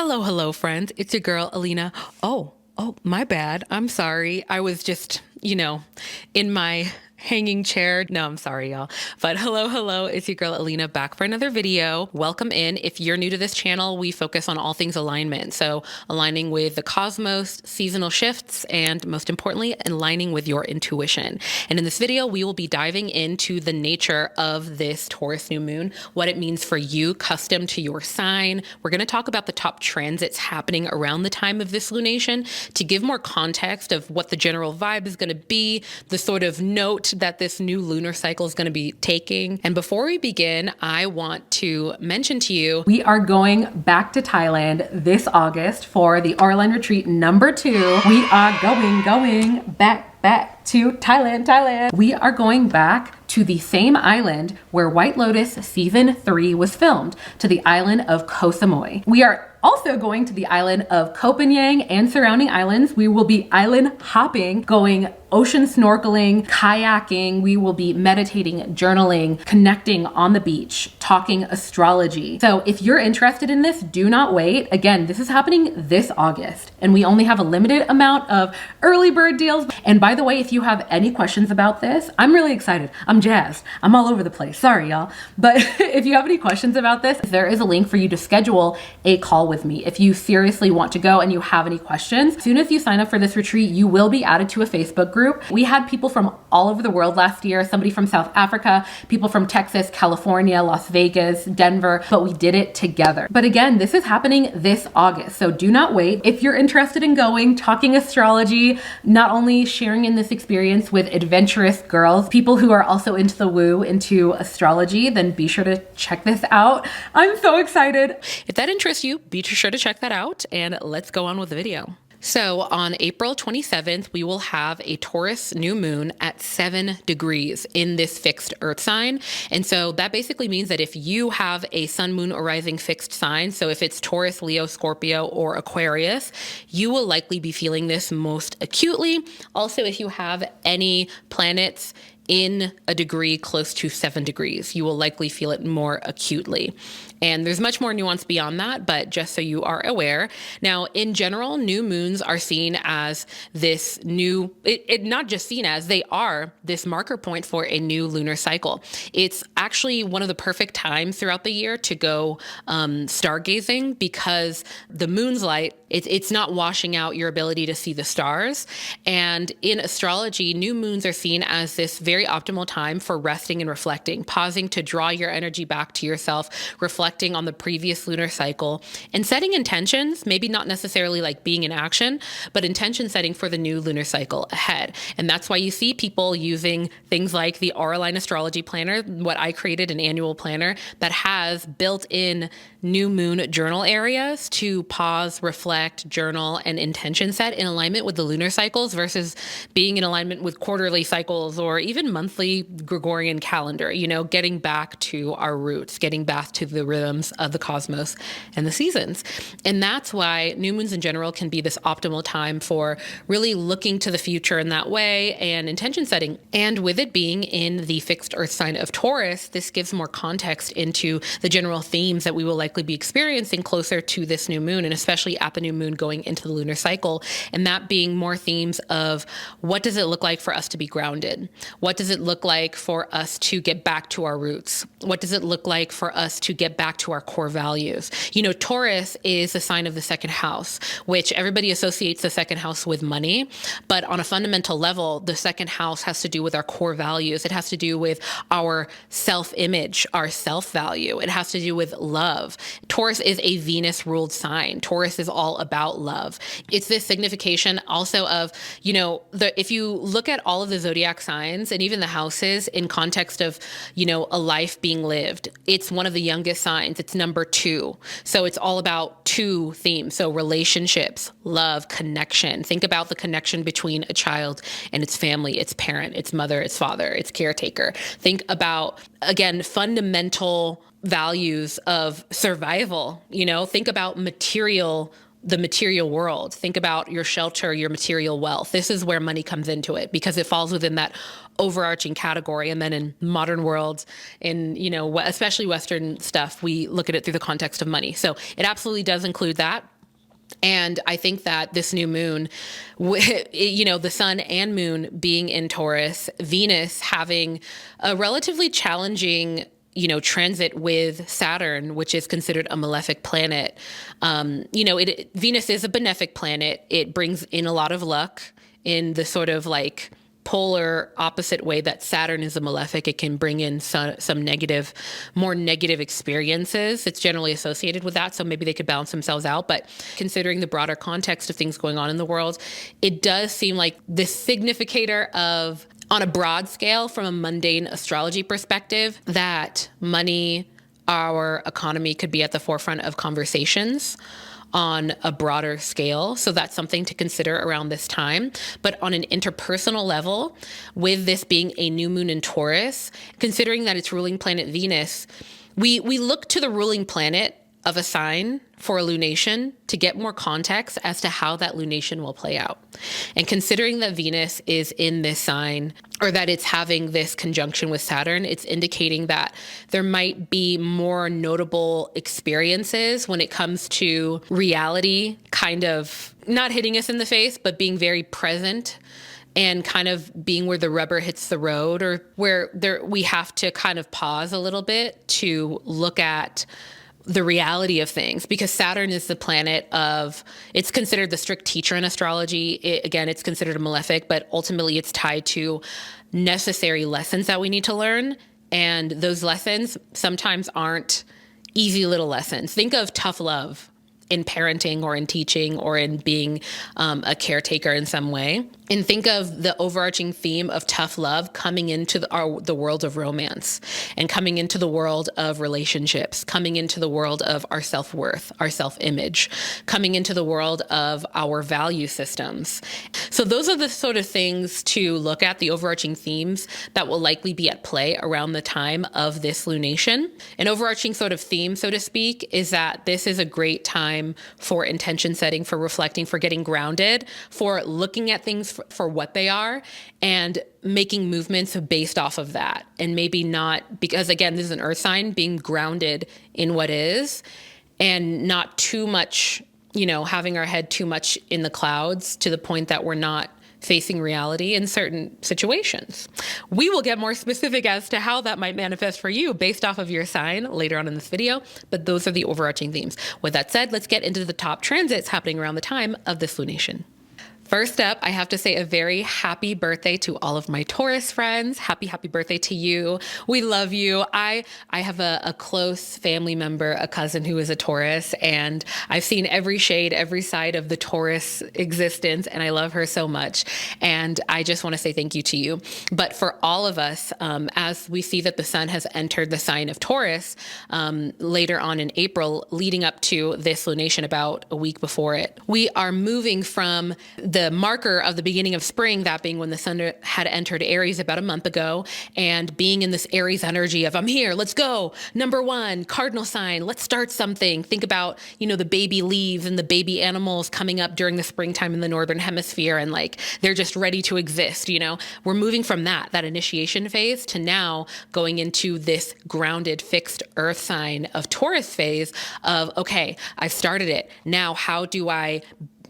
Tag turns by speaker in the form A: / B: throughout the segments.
A: Hello, hello, friends. It's your girl, Alina. My bad. I'm sorry. I was just, in my hanging chair. No, I'm sorry, y'all. But hello, hello. It's your girl, Alina, back for another video. Welcome in. If you're new to this channel, we focus on all things alignment. So aligning with the cosmos, seasonal shifts, and most importantly, aligning with your intuition. And in this video, we will be diving into the nature of this Taurus new moon, what it means for you, custom to your sign. We're going to talk about the top transits happening around the time of this lunation to give more context of what the general vibe is going to be, the sort of note that this new lunar cycle is going to be taking. And before we begin, I want to mention to you, we are going back to Thailand this August for the Auraline Retreat number 2. We are going back to Thailand. We are going back to the same island where White Lotus season 3 was filmed, to the island of Koh Samui. We are also going to the island of Koh Phangan and surrounding islands. We will be island hopping, going ocean snorkeling, kayaking. We will be meditating, journaling, connecting on the beach, talking astrology. So if you're interested in this, do not wait. Again, this is happening this August, and we only have a limited amount of early bird deals. And by the way, if you have any questions about this, I'm really excited. I'm jazzed. I'm all over the place. Sorry, y'all. But if you have any questions about this, there is a link for you to schedule a call with me. If you seriously want to go and you have any questions, as soon as you sign up for this retreat, you will be added to a Facebook group. We had people from all over the world last year, somebody from South Africa, people from Texas, California, Las Vegas, Denver, but we did it together. But again, this is happening this August, so do not wait. If you're interested in going, talking astrology, not only sharing in this experience with adventurous girls, people who are also into the woo, into astrology, then be sure to check this out. I'm so excited. If that interests you, be sure to check that out, and let's go on with the video. So on April 27th, we will have a Taurus new moon at 7 degrees in this fixed earth sign. And so that basically means that if you have a sun, moon, or rising fixed sign, so if it's Taurus, Leo, Scorpio, or Aquarius, you will likely be feeling this most acutely. Also, if you have any planets in a degree close to 7 degrees, you will likely feel it more acutely. And there's much more nuance beyond that, but just so you are aware. Now, in general, new moons are seen as this new, not just seen as, they are this marker point for a new lunar cycle. It's actually one of the perfect times throughout the year to go stargazing, because the moon's light, it's not washing out your ability to see the stars. And in astrology, new moons are seen as this very optimal time for resting and reflecting, pausing to draw your energy back to yourself, reflecting on the previous lunar cycle, and setting intentions, maybe not necessarily like being in action, but intention setting for the new lunar cycle ahead. And that's why you see people using things like the Auraline astrology planner, what I created, an annual planner that has built-in new moon journal areas to pause, reflect, journal, and intention set in alignment with the lunar cycles versus being in alignment with quarterly cycles or even monthly Gregorian calendar, getting back to our roots, getting back to the rhythms of the cosmos and the seasons. And that's why new moons in general can be this optimal time for really looking to the future in that way and intention setting. And with it being in the fixed earth sign of Taurus, this gives more context into the general themes that we will likely be experiencing closer to this new moon, and especially at the new moon going into the lunar cycle. And that being more themes of what does it look like for us to be grounded? What does it look like for us to get back to our roots? What does it look like for us to get back to our core values? Taurus is a sign of the second house, which everybody associates the second house with money. But on a fundamental level, the second house has to do with our core values. It has to do with our self-image, our self-value. It has to do with love. Taurus is a Venus-ruled sign. Taurus is all about love. It's this signification also of, if you look at all of the zodiac signs and even the houses in context of, a life being lived, it's one of the youngest signs. It's number 2. So it's all about 2 themes. So relationships, love, connection. Think about the connection between a child and its family, its parent, its mother, its father, its caretaker. Think about, again, fundamental values of survival. Think about material the material world. Think about your shelter, your material wealth. This is where money comes into it because it falls within that overarching category. And then in modern worlds, in, especially Western stuff, we look at it through the context of money. So it absolutely does include that. And I think that this new moon, the sun and moon being in Taurus, Venus having a relatively challenging transit with Saturn, which is considered a malefic planet. Venus is a benefic planet. It brings in a lot of luck in the sort of like polar opposite way that Saturn is a malefic. It can bring in some more negative experiences. It's generally associated with that. So maybe they could balance themselves out. But considering the broader context of things going on in the world, it does seem like this significator of, on a broad scale, from a mundane astrology perspective, that money, our economy could be at the forefront of conversations on a broader scale. So that's something to consider around this time. But on an interpersonal level, with this being a new moon in Taurus, considering that it's ruling planet Venus, we look to the ruling planet of a sign for a lunation to get more context as to how that lunation will play out. And considering that Venus is in this sign, or that it's having this conjunction with Saturn, it's indicating that there might be more notable experiences when it comes to reality, kind of not hitting us in the face, but being very present and kind of being where the rubber hits the road, or where we have to kind of pause a little bit to look at the reality of things, because Saturn is the planet of, it's considered the strict teacher in astrology. It's considered a malefic, but ultimately it's tied to necessary lessons that we need to learn. And those lessons sometimes aren't easy little lessons. Think of tough love in parenting or in teaching or in being a caretaker in some way. And think of the overarching theme of tough love coming into the world of romance, and coming into the world of relationships, coming into the world of our self-worth, our self-image, coming into the world of our value systems. So those are the sort of things to look at, the overarching themes that will likely be at play around the time of this lunation. An overarching sort of theme, so to speak, is that this is a great time for intention setting, for reflecting, for getting grounded, for looking at things for what they are and making movements based off of that. And maybe not, because again, this is an earth sign, being grounded in what is, and not too much, having our head too much in the clouds to the point that we're not facing reality in certain situations. We will get more specific as to how that might manifest for you based off of your sign later on in this video, but those are the overarching themes. With that said, let's get into the top transits happening around the time of this lunation. First up, I have to say a very happy birthday to all of my Taurus friends. Happy birthday to you. We love you. I have a close family member, a cousin who is a Taurus, and I've seen every shade, every side of the Taurus existence, and I love her so much. And I just want to say thank you to you. But for all of us, as we see that the sun has entered the sign of Taurus later on in April, leading up to this lunation about a week before it, we are moving from the marker of the beginning of spring, that being when the sun had entered Aries about a month ago, and being in this Aries energy of, I'm here, let's go. Number one, cardinal sign, let's start something. Think about, the baby leaves and the baby animals coming up during the springtime in the Northern Hemisphere, and like, they're just ready to exist. We're moving from that initiation phase to now going into this grounded, fixed earth sign of Taurus phase of, okay, I've started it. Now, how do I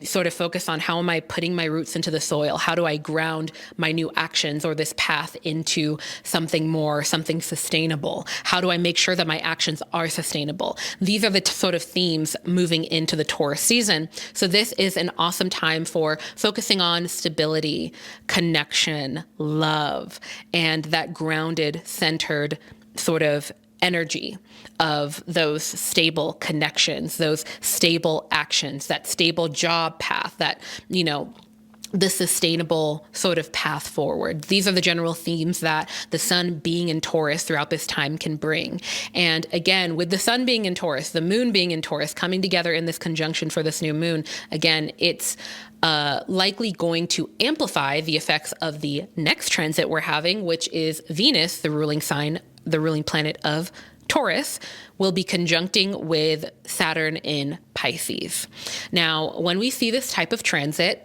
A: sort of focus on, how am I putting my roots into the soil? How do I ground my new actions or this path into something more, something sustainable? How do I make sure that my actions are sustainable? These are the sort of themes moving into the Taurus season. So this is an awesome time for focusing on stability, connection, love, and that grounded, centered sort of energy of those stable connections, those stable actions, that stable job path, that, the sustainable sort of path forward. These are the general themes that the sun being in Taurus throughout this time can bring. And again, with the sun being in Taurus, the moon being in Taurus, coming together in this conjunction for this new moon, again, it's likely going to amplify the effects of the next transit we're having, which is Venus, the ruling sign, the ruling planet of Taurus will be conjuncting with Saturn in Pisces. Now, when we see this type of transit,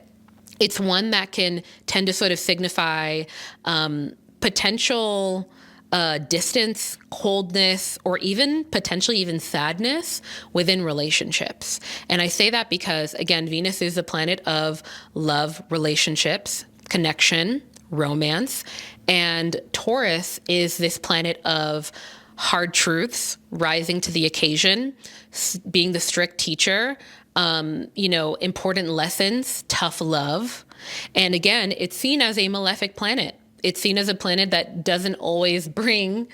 A: it's one that can tend to sort of signify potential distance, coldness, or even potentially even sadness within relationships. And I say that because, again, Venus is a planet of love, relationships, connection, romance, and Taurus is this planet of hard truths, rising to the occasion, being the strict teacher, important lessons, tough love. And again, it's seen as a malefic planet. It's seen as a planet that doesn't always bring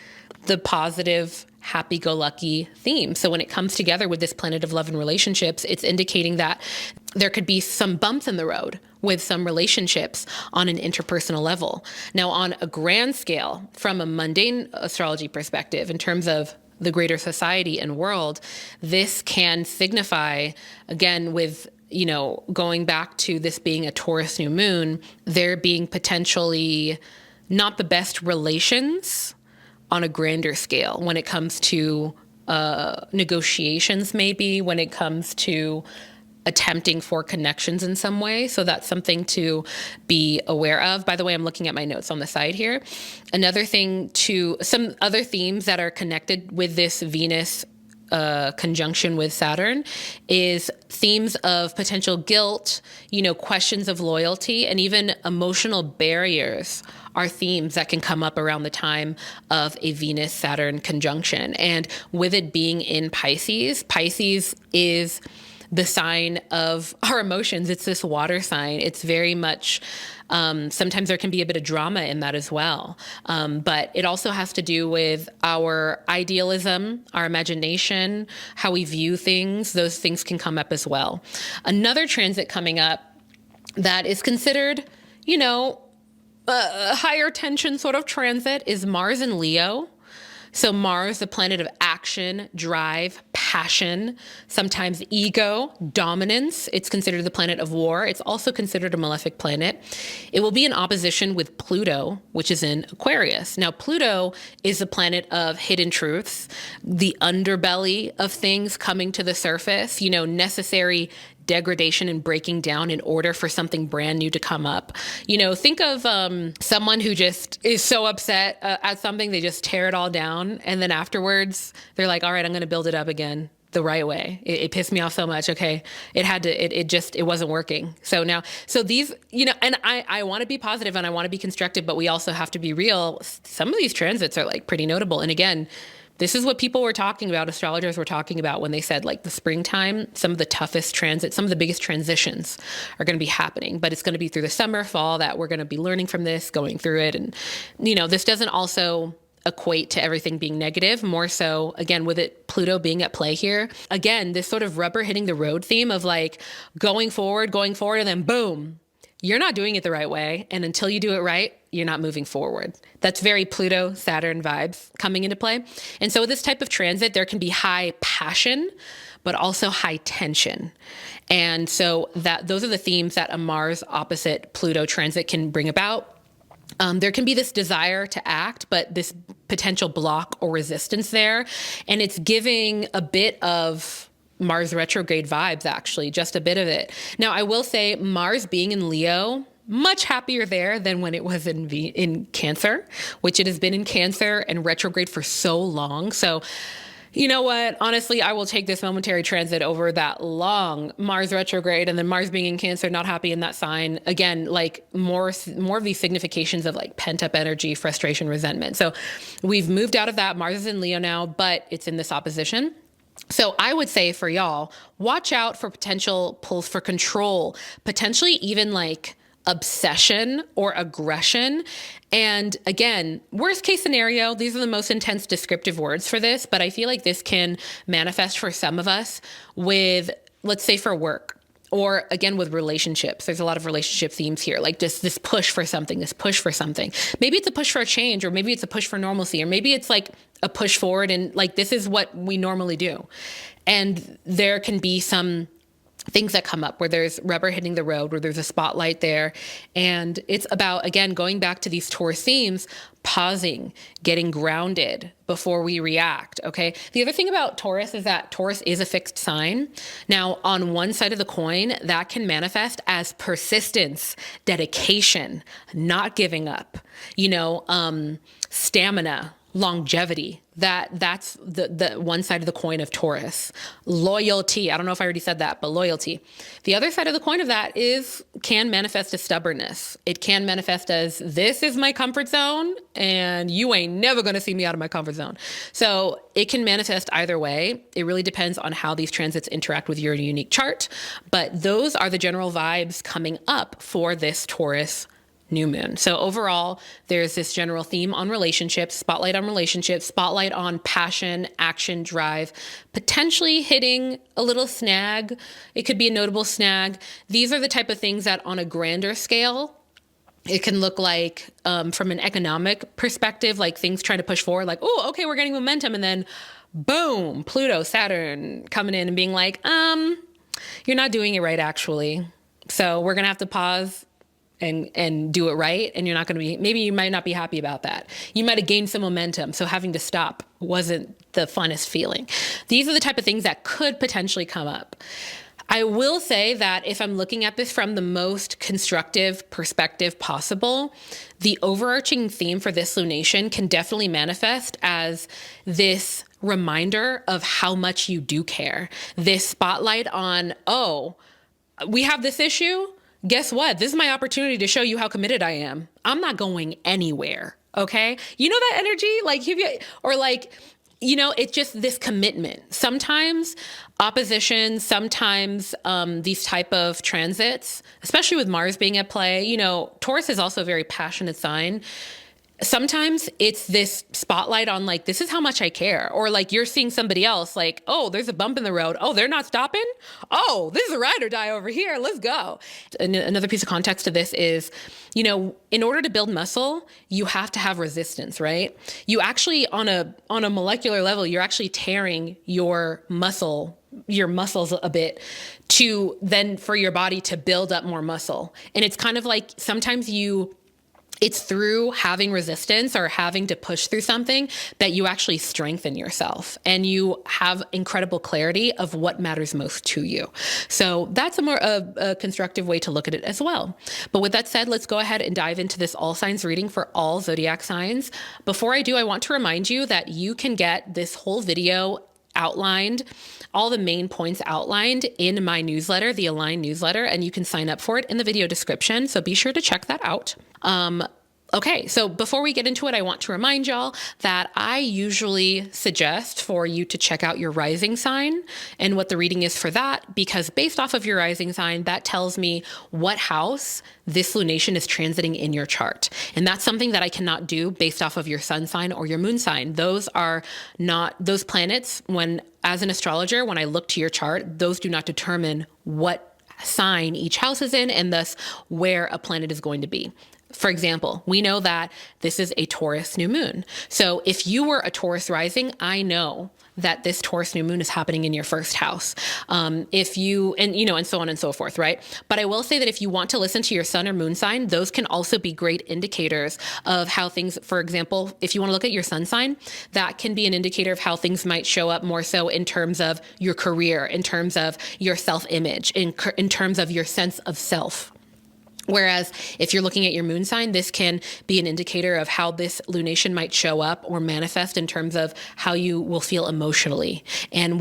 A: the positive, happy-go-lucky theme. So when it comes together with this planet of love and relationships, it's indicating that there could be some bumps in the road with some relationships on an interpersonal level. Now, on a grand scale, from a mundane astrology perspective, in terms of the greater society and world, this can signify, again, with going back to this being a Taurus new moon, there being potentially not the best relations on a grander scale when it comes to negotiations, maybe when it comes to attempting for connections in some way. So that's something to be aware of. By the way, I'm looking at my notes on the side here. Another thing some other themes that are connected with this Venus conjunction with Saturn is themes of potential guilt, questions of loyalty, and even emotional barriers are themes that can come up around the time of a Venus-Saturn conjunction. And with it being in Pisces, Pisces is the sign of our emotions. It's this water sign. It's very much, sometimes there can be a bit of drama in that as well. But it also has to do with our idealism, our imagination, how we view things. Those things can come up as well. Another transit coming up that is considered, a higher tension sort of transit is Mars in Leo. So Mars, the planet of action, drive, passion, sometimes ego, dominance. It's considered the planet of war. It's also considered a malefic planet. It will be in opposition with Pluto, which is in Aquarius. Now, Pluto is a planet of hidden truths, the underbelly of things coming to the surface, necessary degradation and breaking down in order for something brand new to come up. Think of someone who just is so upset at something, they just tear it all down. And then afterwards, they're like, all right, I'm going to build it up again the right way. It pissed me off so much. Okay. It wasn't working. So these, and I want to be positive and I want to be constructive, but we also have to be real. Some of these transits are like pretty notable. And again, this is what people were talking about, astrologers were talking about when they said like the springtime, some of the toughest transits, some of the biggest transitions are going to be happening, but it's going to be through the summer, fall that we're going to be learning from this, going through it. And, this doesn't also equate to everything being negative, more so, again, with it, Pluto being at play here. Again, this sort of rubber hitting the road theme of like going forward, and then boom, you're not doing it the right way. And until you do it right, you're not moving forward. That's very Pluto, Saturn vibes coming into play. And so with this type of transit, there can be high passion, but also high tension. And so those are the themes that a Mars opposite Pluto transit can bring about. There can be this desire to act, but this potential block or resistance there. And it's giving a bit of Mars retrograde vibes, actually, just a bit of it. Now, I will say Mars being in Leo, much happier there than when it was in Cancer, which it has been in Cancer and retrograde for so long. So, you know what? Honestly, I will take this momentary transit over that long Mars retrograde and then Mars being in Cancer, not happy in that sign. Again, like more of these significations of like pent up energy, frustration, resentment. So we've moved out of that. Mars is in Leo now, but it's in this opposition. So I would say for y'all, watch out for potential pulls for control, potentially even like obsession or aggression. And again, worst case scenario, these are the most intense descriptive words for this, but I feel like this can manifest for some of us with, let's say for work, or again, with relationships. There's a lot of relationship themes here, like just this push for something, Maybe it's a push for a change, or maybe it's a push for normalcy, or maybe it's like a push forward and like, this is what we normally do. And there can be some things that come up where there's rubber hitting the road, where there's a spotlight there. And it's about, again, going back to these Taurus themes, pausing, getting grounded before we react. Okay. The other thing about Taurus is that Taurus is a fixed sign. Now, on one side of the coin, that can manifest as persistence, dedication, not giving up, stamina, longevity. That's the one side of the coin of Taurus. Loyalty. I don't know if I already said that, but loyalty. The other side of the coin of that can manifest as stubbornness. It can manifest as, this is my comfort zone and you ain't never going to see me out of my comfort zone. So it can manifest either way. It really depends on how these transits interact with your unique chart. But those are the general vibes coming up for this Taurus new moon. So overall, there's this general theme on relationships, spotlight on passion, action, drive, potentially hitting a little snag. It could be a notable snag. These are the type of things that on a grander scale, it can look like from an economic perspective, like things trying to push forward, like, oh, okay, we're getting momentum. And then boom, Pluto, Saturn coming in and being like, you're not doing it right, actually. So we're going to have to pause and do it right. And you're not going to be, maybe you might not be happy about that. You might have gained some momentum. So having to stop wasn't the funnest feeling. These are the type of things that could potentially come up. I will say that if I'm looking at this from the most constructive perspective possible, the overarching theme for this lunation can definitely manifest as this reminder of how much you do care. This spotlight on, oh, we have this issue. Guess what? This is my opportunity to show you how committed I am. I'm not going anywhere. Okay. You know that energy, it's just this commitment. Sometimes opposition, sometimes these type of transits, especially with Mars being at play, Taurus is also a very passionate sign. Sometimes it's this spotlight on like, this is how much I care. Or like you're seeing somebody else like, oh, there's a bump in the road. Oh, they're not stopping. Oh, this is a ride or die over here. Let's go. And another piece of context to this is, in order to build muscle, you have to have resistance, right? You actually on a molecular level, you're actually tearing your muscles a bit for your body to build up more muscle. And it's kind of like sometimes it's through having resistance or having to push through something that you actually strengthen yourself and you have incredible clarity of what matters most to you. So that's a constructive way to look at it as well. But with that said, let's go ahead and dive into this all signs reading for all zodiac signs. Before I do, I want to remind you that you can get this whole video outlined, all the main points outlined in my newsletter, the Align newsletter, and you can sign up for it in the video description. So be sure to check that out. Okay, so before we get into it, I want to remind y'all that I usually suggest for you to check out your rising sign and what the reading is for that, because based off of your rising sign, that tells me what house this lunation is transiting in your chart. And that's something that I cannot do based off of your sun sign or your moon sign. Those are not, those planets, as an astrologer, when I look to your chart, those do not determine what sign each house is in and thus where a planet is going to be. For example, we know that this is a Taurus new moon. So if you were a Taurus rising, I know that this Taurus new moon is happening in your first house. And so on and so forth, right? But I will say that if you want to listen to your sun or moon sign, those can also be great indicators of how things, for example, if you want to look at your sun sign, that can be an indicator of how things might show up more so in terms of your career, in terms of your self-image, in terms of your sense of self. Whereas if you're looking at your moon sign, this can be an indicator of how this lunation might show up or manifest in terms of how you will feel emotionally and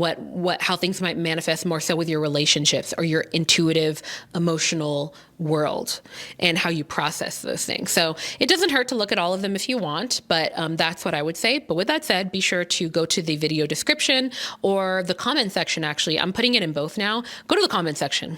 A: how things might manifest more so with your relationships or your intuitive, emotional world and how you process those things. So it doesn't hurt to look at all of them if you want, but that's what I would say. But with that said, be sure to go to the video description or the comment section. Actually, I'm putting it in both now. Go to the comment section.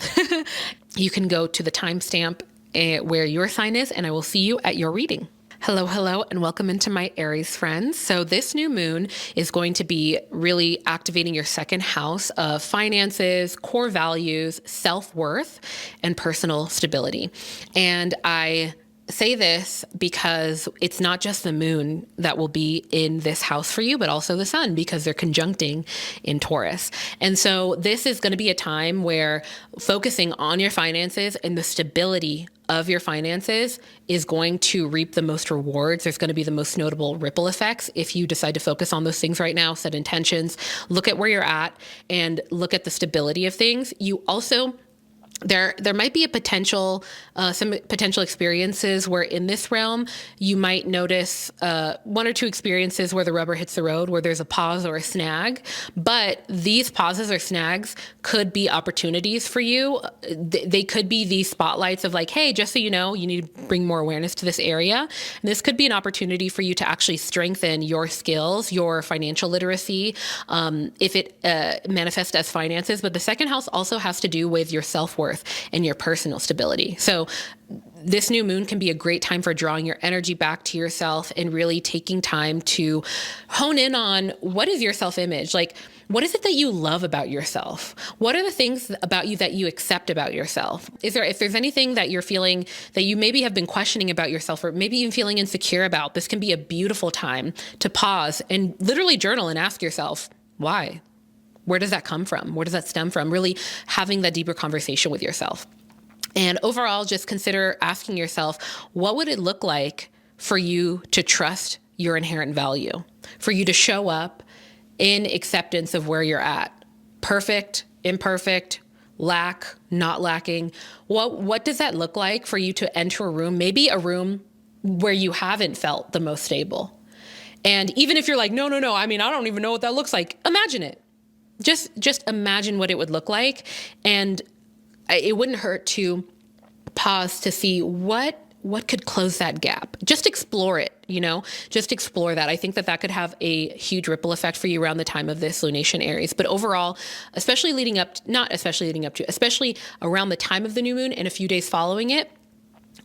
A: You can go to the timestamp where your sign is, and I will see you at your reading. Hello, and welcome into my Aries friends. So this new moon is going to be really activating your second house of finances, core values, self-worth, and personal stability. And I say this because it's not just the moon that will be in this house for you, but also the sun, because they're conjuncting in Taurus. And so this is going to be a time where focusing on your finances and the stability of your finances is going to reap the most rewards. There's going to be the most notable ripple effects if you decide to focus on those things right now, set intentions, look at where you're at, and look at the stability of things. You also there might be a potential, some potential experiences where in this realm, you might notice one or two experiences where the rubber hits the road, where there's a pause or a snag. But these pauses or snags could be opportunities for you. They could be these spotlights of like, hey, just so you know, you need to bring more awareness to this area. And this could be an opportunity for you to actually strengthen your skills, your financial literacy, if it manifests as finances. But the second house also has to do with your self-worth and your personal stability. So this new moon can be a great time for drawing your energy back to yourself and really taking time to hone in on what is your self-image? Like, what is it that you love about yourself? What are the things about you that you accept about yourself? If there's anything that you're feeling that you maybe have been questioning about yourself, or maybe even feeling insecure about, this can be a beautiful time to pause and literally journal and ask yourself, why? Where does that come from? Where does that stem from? Really having that deeper conversation with yourself. And overall, just consider asking yourself, what would it look like for you to trust your inherent value, for you to show up in acceptance of where you're at? Perfect, imperfect, lack, not lacking. What does that look like for you to enter a room, maybe a room where you haven't felt the most stable? And even if you're like, no, I mean, I don't even know what that looks like. Imagine it. Just imagine what it would look like. And it wouldn't hurt to pause to see what could close that gap. Just explore it, just explore that. I think that could have a huge ripple effect for you around the time of this lunation Aries. But overall, especially around the time of the new moon and a few days following it,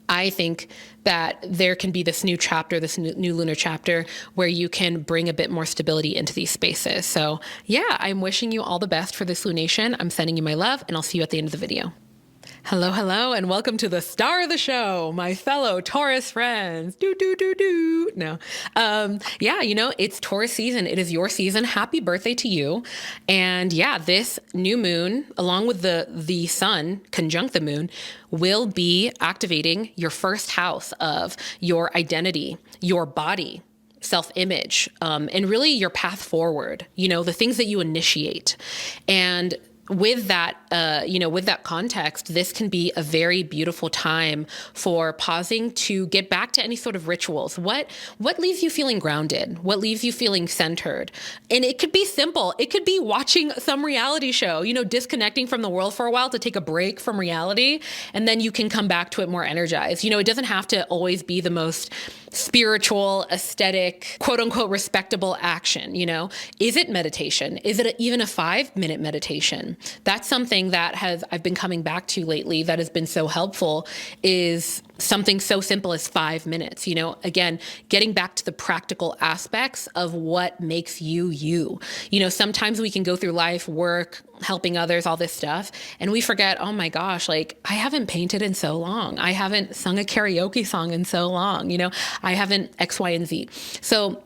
A: I think that there can be this new chapter, this new lunar chapter, where you can bring a bit more stability into these spaces. So yeah, I'm wishing you all the best for this lunation. I'm sending you my love, and I'll see you at the end of the video. Hello, and welcome to the star of the show, my fellow Taurus friends. No. It's Taurus season. It is your season. Happy birthday to you. And yeah, this new moon, along with the sun conjunct the moon, will be activating your first house of your identity, your body, self-image, and really your path forward, the things that you initiate. And with that, with that context, this can be a very beautiful time for pausing to get back to any sort of rituals. What leaves you feeling grounded? What leaves you feeling centered? And it could be simple. It could be watching some reality show, disconnecting from the world for a while to take a break from reality, and then you can come back to it more energized. It doesn't have to always be the most spiritual, aesthetic, quote unquote, respectable action. Is it meditation? Is it even a 5-minute meditation? That's something that I've been coming back to lately that has been so helpful, is something so simple as 5 minutes. Again, getting back to the practical aspects of what makes you you. Sometimes we can go through life, work, helping others, all this stuff, and we forget, oh my gosh, like I haven't painted in so long. I haven't sung a karaoke song in so long. I haven't X, Y, and Z. So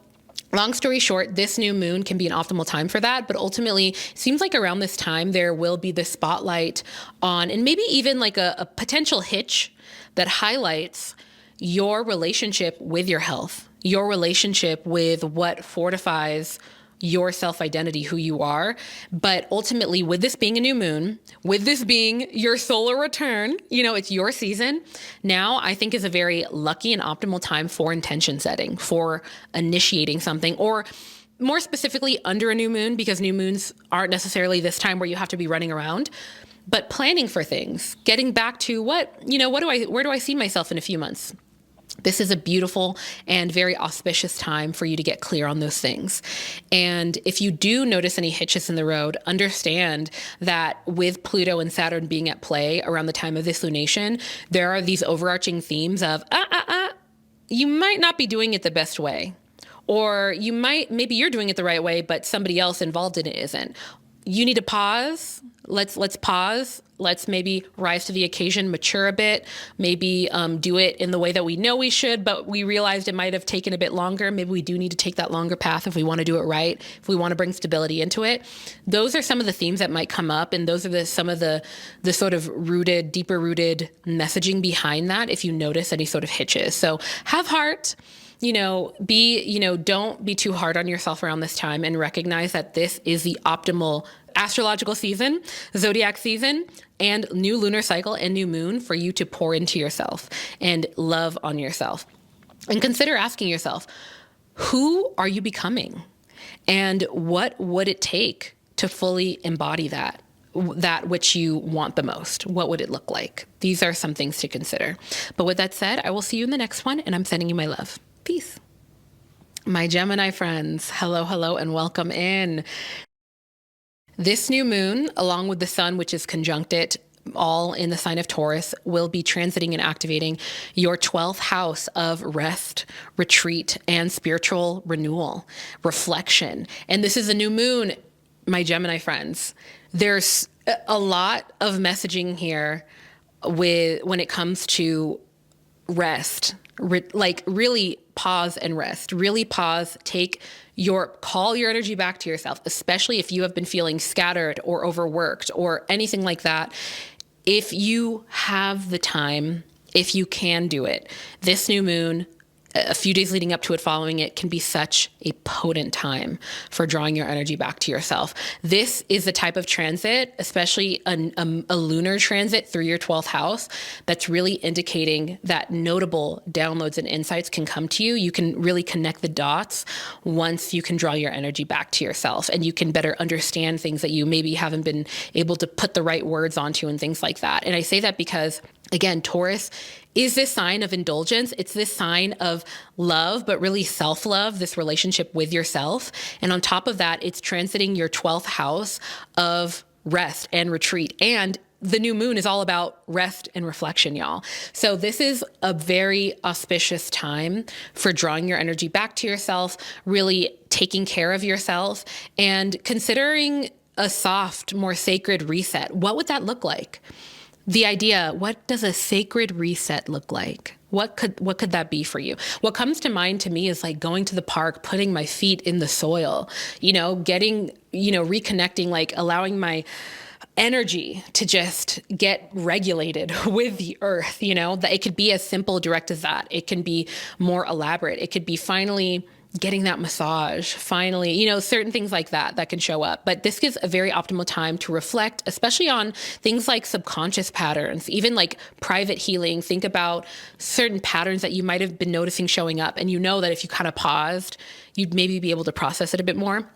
A: long story short, this new moon can be an optimal time for that, but ultimately it seems like around this time there will be the spotlight on, and maybe even like a potential hitch that highlights your relationship with your health, your relationship with what fortifies your self-identity, who you are. But ultimately, with this being a new moon, with this being your solar return, it's your season. Now, I think is a very lucky and optimal time for intention setting, for initiating something, or more specifically under a new moon, because new moons aren't necessarily this time where you have to be running around, but planning for things, getting back to where do I see myself in a few months? This is a beautiful and very auspicious time for you to get clear on those things. And if you do notice any hitches in the road, understand that with Pluto and Saturn being at play around the time of this lunation, there are these overarching themes of, you might not be doing it the best way. Or maybe you're doing it the right way, but somebody else involved in it isn't. you need to pause. Let's pause. Let's maybe rise to the occasion, mature a bit, maybe do it in the way that we know we should, but we realized it might have taken a bit longer. Maybe we do need to take that longer path if we want to do it right, if we want to bring stability into it. Those are some of the themes that might come up, and those are some of the sort of deeper rooted messaging behind that if you notice any sort of hitches. So have heart. Don't be too hard on yourself around this time, and recognize that this is the optimal astrological season, zodiac season, and new lunar cycle and new moon for you to pour into yourself and love on yourself. And consider asking yourself, who are you becoming? And what would it take to fully embody that which you want the most? What would it look like? These are some things to consider. But with that said, I will see you in the next one, and I'm sending you my love. Peace. My Gemini friends, hello, and welcome in. This new moon, along with the sun, which is conjunct it, all in the sign of Taurus, will be transiting and activating your 12th house of rest, retreat, and spiritual renewal, reflection. And this is a new moon, my Gemini friends. There's a lot of messaging here when it comes to rest, really pause and rest, really pause, call your energy back to yourself, especially if you have been feeling scattered or overworked or anything like that. If you have the time, if you can do it, this new moon, a few days leading up to it, following it, can be such a potent time for drawing your energy back to yourself. This is the type of transit, especially a lunar transit through your 12th house, that's really indicating that notable downloads and insights can come to you. You can really connect the dots once you can draw your energy back to yourself, and you can better understand things that you maybe haven't been able to put the right words onto and things like that. And I say that because, again, Taurus is this sign of indulgence. It's this sign of love, but really self-love, this relationship with yourself. And on top of that, it's transiting your 12th house of rest and retreat. And the new moon is all about rest and reflection, y'all. So this is a very auspicious time for drawing your energy back to yourself, really taking care of yourself, and considering a soft, more sacred reset. What would that look like? The idea, what does a sacred reset look like? What could that be for you? What comes to mind to me is like going to the park, putting my feet in the soil, reconnecting, like allowing my energy to just get regulated with the earth, that it could be as simple, direct as that. It can be more elaborate. It could be finally getting that massage, finally, certain things like that can show up. But this gives a very optimal time to reflect, especially on things like subconscious patterns, even like private healing. Think about certain patterns that you might have been noticing showing up, and that if you kind of paused, you'd maybe be able to process it a bit more.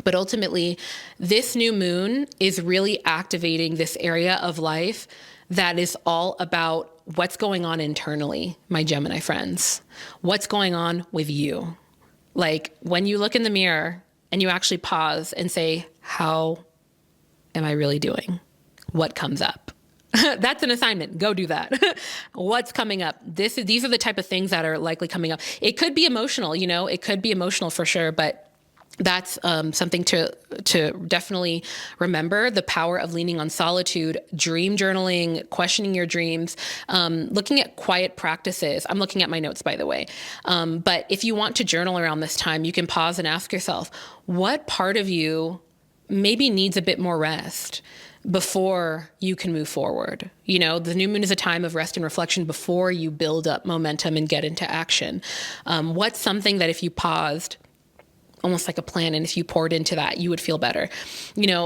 A: But ultimately, this new moon is really activating this area of life that is all about what's going on internally, my Gemini friends. What's going on with you? Like when you look in the mirror and you actually pause and say, how am I really doing? What comes up? That's an assignment. Go do that. What's coming up? These are the type of things that are likely coming up. It could be emotional, it could be emotional for sure, but that's something to definitely remember. The power of leaning on solitude, dream journaling, questioning your dreams, looking at quiet practices. I'm looking at my notes, by the way. But if you want to journal around this time, you can pause and ask yourself, what part of you maybe needs a bit more rest before you can move forward? The new moon is a time of rest and reflection before you build up momentum and get into action. What's something that if you paused, almost like a plan, and if you poured into that, you would feel better?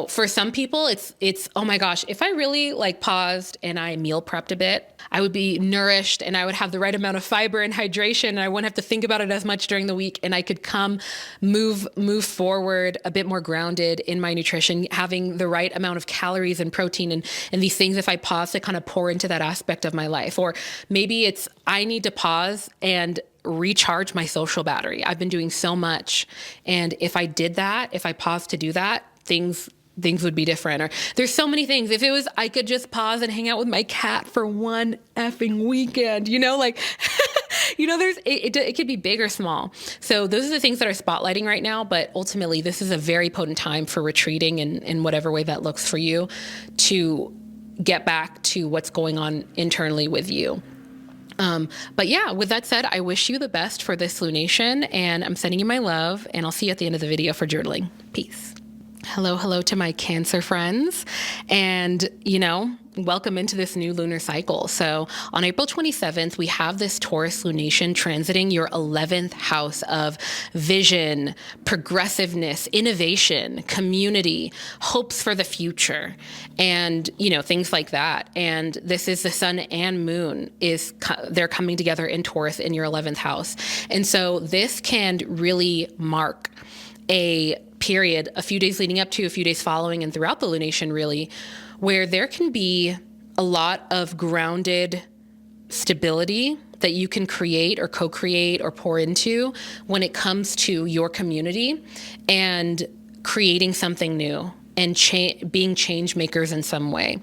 A: For some people, it's oh my gosh, if I really paused and I meal prepped a bit, I would be nourished and I would have the right amount of fiber and hydration, and I wouldn't have to think about it as much during the week, and I could move forward a bit more grounded in my nutrition, having the right amount of calories and protein and these things if I pause to kind of pour into that aspect of my life. Or maybe it's I need to pause and recharge my social battery. I've been doing so much, and if I did that, if I paused to do that, things would be different. Or there's so many things. If it was, I could just pause and hang out with my cat for one effing weekend, it could be big or small. So those are the things that are spotlighting right now. But ultimately, this is a very potent time for retreating in whatever way that looks for you, to get back to what's going on internally with you. But yeah, with that said, I wish you the best for this lunation, and I'm sending you my love, and I'll see you at the end of the video for journaling. Peace. Hello to my Cancer friends. And, welcome into this new lunar cycle. So on April 27th, we have this Taurus lunation transiting your 11th house of vision, progressiveness, innovation, community, hopes for the future, and, things like that. And this is the sun and moon they're coming together in Taurus in your 11th house. And so this can really mark a period, a few days leading up to, a few days following, and throughout the lunation, really, where there can be a lot of grounded stability that you can create or co-create or pour into when it comes to your community and creating something new and being change makers in some way.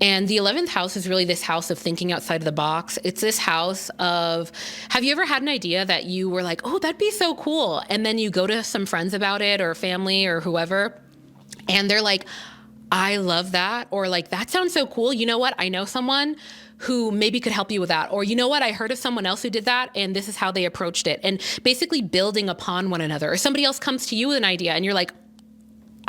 A: And the 11th house is really this house of thinking outside of the box. It's this house of, have you ever had an idea that you were like, oh, that'd be so cool? And then you go to some friends about it, or family or whoever, and they're like, I love that. Or like, that sounds so cool. You know what? I know someone who maybe could help you with that. Or you know what? I heard of someone else who did that, and this is how they approached it. And basically building upon one another. Or somebody else comes to you with an idea and you're like,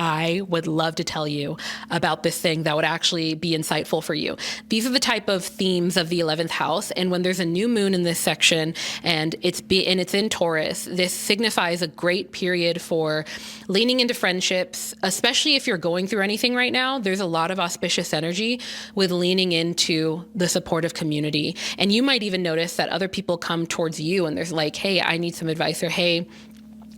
A: I would love to tell you about this thing that would actually be insightful for you. These are the type of themes of the 11th house. And when there's a new moon in this section and it's in Taurus, this signifies a great period for leaning into friendships, especially if you're going through anything right now. There's a lot of auspicious energy with leaning into the supportive community. And you might even notice that other people come towards you and there's like, hey, I need some advice, or hey,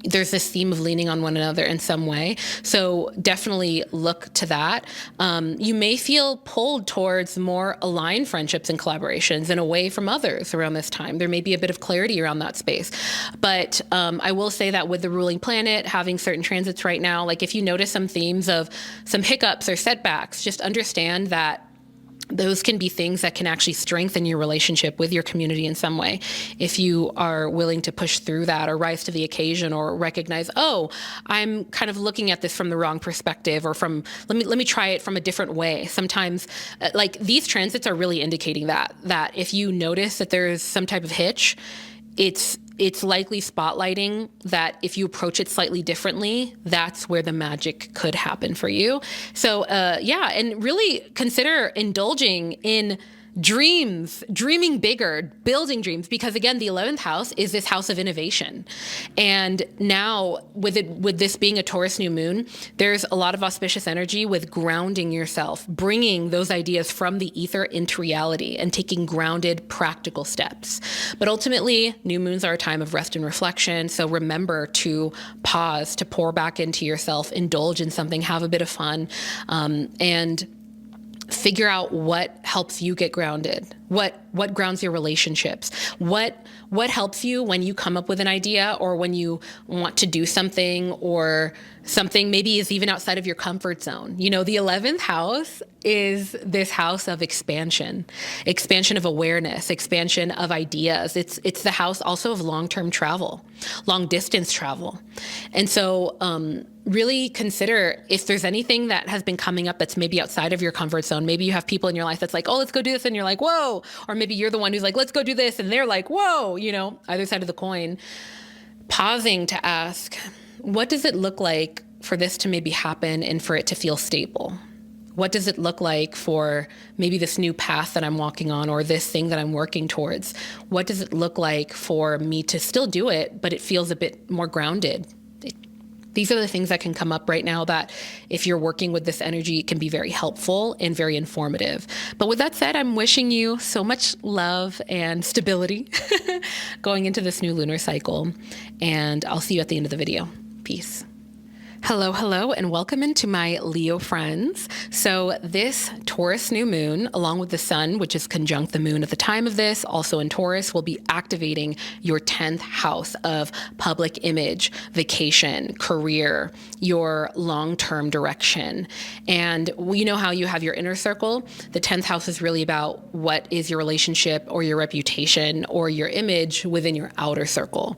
A: there's this theme of leaning on one another in some way. So definitely look to that. You may feel pulled towards more aligned friendships and collaborations and away from others around this time. There may be a bit of clarity around that space. But I will say that with the ruling planet having certain transits right now, like if you notice some themes of some hiccups or setbacks, just understand that those can be things that can actually strengthen your relationship with your community in some way. If you are willing to push through that or rise to the occasion, or recognize, oh, I'm kind of looking at this from the wrong perspective, or let me try it from a different way. Sometimes like these transits are really indicating that if you notice that there's some type of hitch, it's likely spotlighting that if you approach it slightly differently, that's where the magic could happen for you. So and really consider indulging in dreams, dreaming bigger, building dreams, because again, the 11th house is this house of innovation. And now with this being a Taurus new moon, there's a lot of auspicious energy with grounding yourself, bringing those ideas from the ether into reality and taking grounded, practical steps. But ultimately, new moons are a time of rest and reflection. So remember to pause, to pour back into yourself, indulge in something, have a bit of fun, and figure out what helps you get grounded, what grounds your relationships, what helps you when you come up with an idea, or when you want to do something, or something maybe is even outside of your comfort zone. The 11th house is this house of expansion of awareness, expansion of ideas. It's the house also of long-term travel, long distance travel. And so, really consider if there's anything that has been coming up that's maybe outside of your comfort zone. Maybe you have people in your life that's like, oh, let's go do this. And you're like, whoa. Or maybe you're the one who's like, let's go do this. And they're like, whoa, either side of the coin. Pausing to ask, what does it look like for this to maybe happen and for it to feel stable? What does it look like for maybe this new path that I'm walking on, or this thing that I'm working towards? What does it look like for me to still do it, but it feels a bit more grounded? These are the things that can come up right now that if you're working with this energy, it can be very helpful and very informative. But with that said, I'm wishing you so much love and stability going into this new lunar cycle. And I'll see you at the end of the video. Peace. Hello, hello, and welcome into my Leo friends. So this Taurus new moon, along with the sun, which is conjunct the moon at the time of this, also in Taurus, will be activating your 10th house of public image, vacation, career, your long-term direction. And you know how you have your inner circle? The 10th house is really about what is your relationship or your reputation or your image within your outer circle.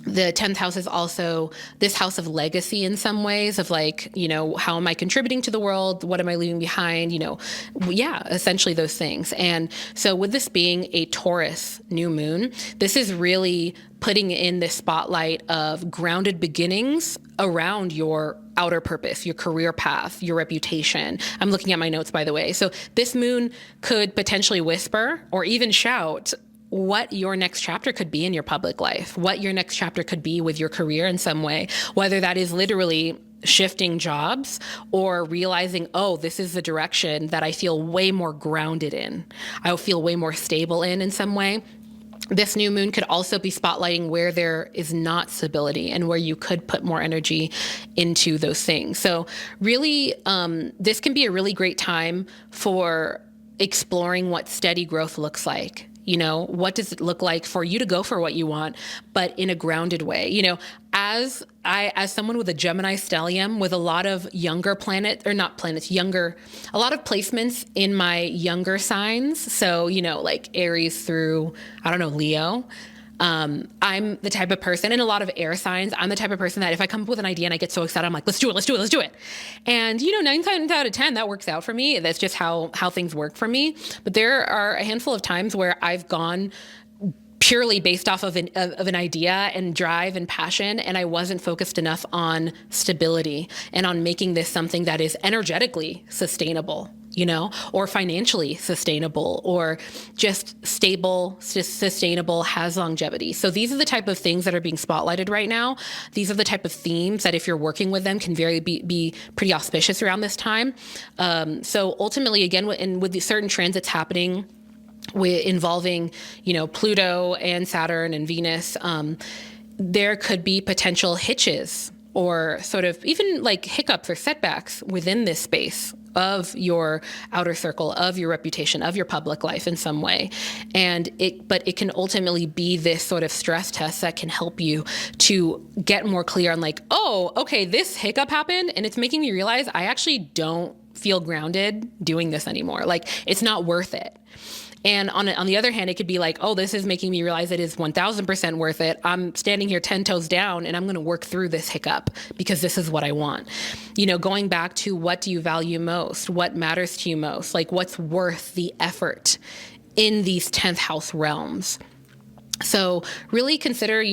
A: The 10th house is also this house of legacy in some ways, of like, how am I contributing to the world? What am I leaving behind? Essentially those things. And so with this being a Taurus new moon, this is really putting in the spotlight of grounded beginnings around your outer purpose, your career path, your reputation. I'm looking at my notes, by the way. So this moon could potentially whisper or even shout what your next chapter could be in your public life, what your next chapter could be with your career in some way, whether that is literally shifting jobs or realizing, oh, this is the direction that I feel way more grounded in. I feel way more stable in some way. This new moon could also be spotlighting where there is not stability and where you could put more energy into those things. So really, this can be a really great time for exploring what steady growth looks like. What does it look like for you to go for what you want, but in a grounded way? As someone with a Gemini stellium with a lot of younger a lot of placements in my younger signs. So, like Aries through, Leo. I'm the type of person, and a lot of air signs, I'm the type of person that if I come up with an idea and I get so excited, I'm like, let's do it. And, 9 times out of 10, that works out for me. That's just how things work for me. But there are a handful of times where I've gone purely based off of an idea and drive and passion, and I wasn't focused enough on stability and on making this something that is energetically sustainable, or financially sustainable, or just stable, sustainable, has longevity. So these are the type of things that are being spotlighted right now. These are the type of themes that, if you're working with them, can be pretty auspicious around this time. So ultimately, again, with the certain transits happening, involving, Pluto and Saturn and Venus, there could be potential hitches or sort of even like hiccups or setbacks within this space of your outer circle, of your reputation, of your public life in some way. But it can ultimately be this sort of stress test that can help you to get more clear on like, oh, okay, this hiccup happened and it's making me realize I actually don't feel grounded doing this anymore. Like, it's not worth it. And on the other hand, it could be like, oh, this is making me realize it is 1000% worth it. I'm standing here 10 toes down and I'm going to work through this hiccup because this is what I want. Going back to, what do you value most? What matters to you most? Like, what's worth the effort in these 10th house realms? So really consider,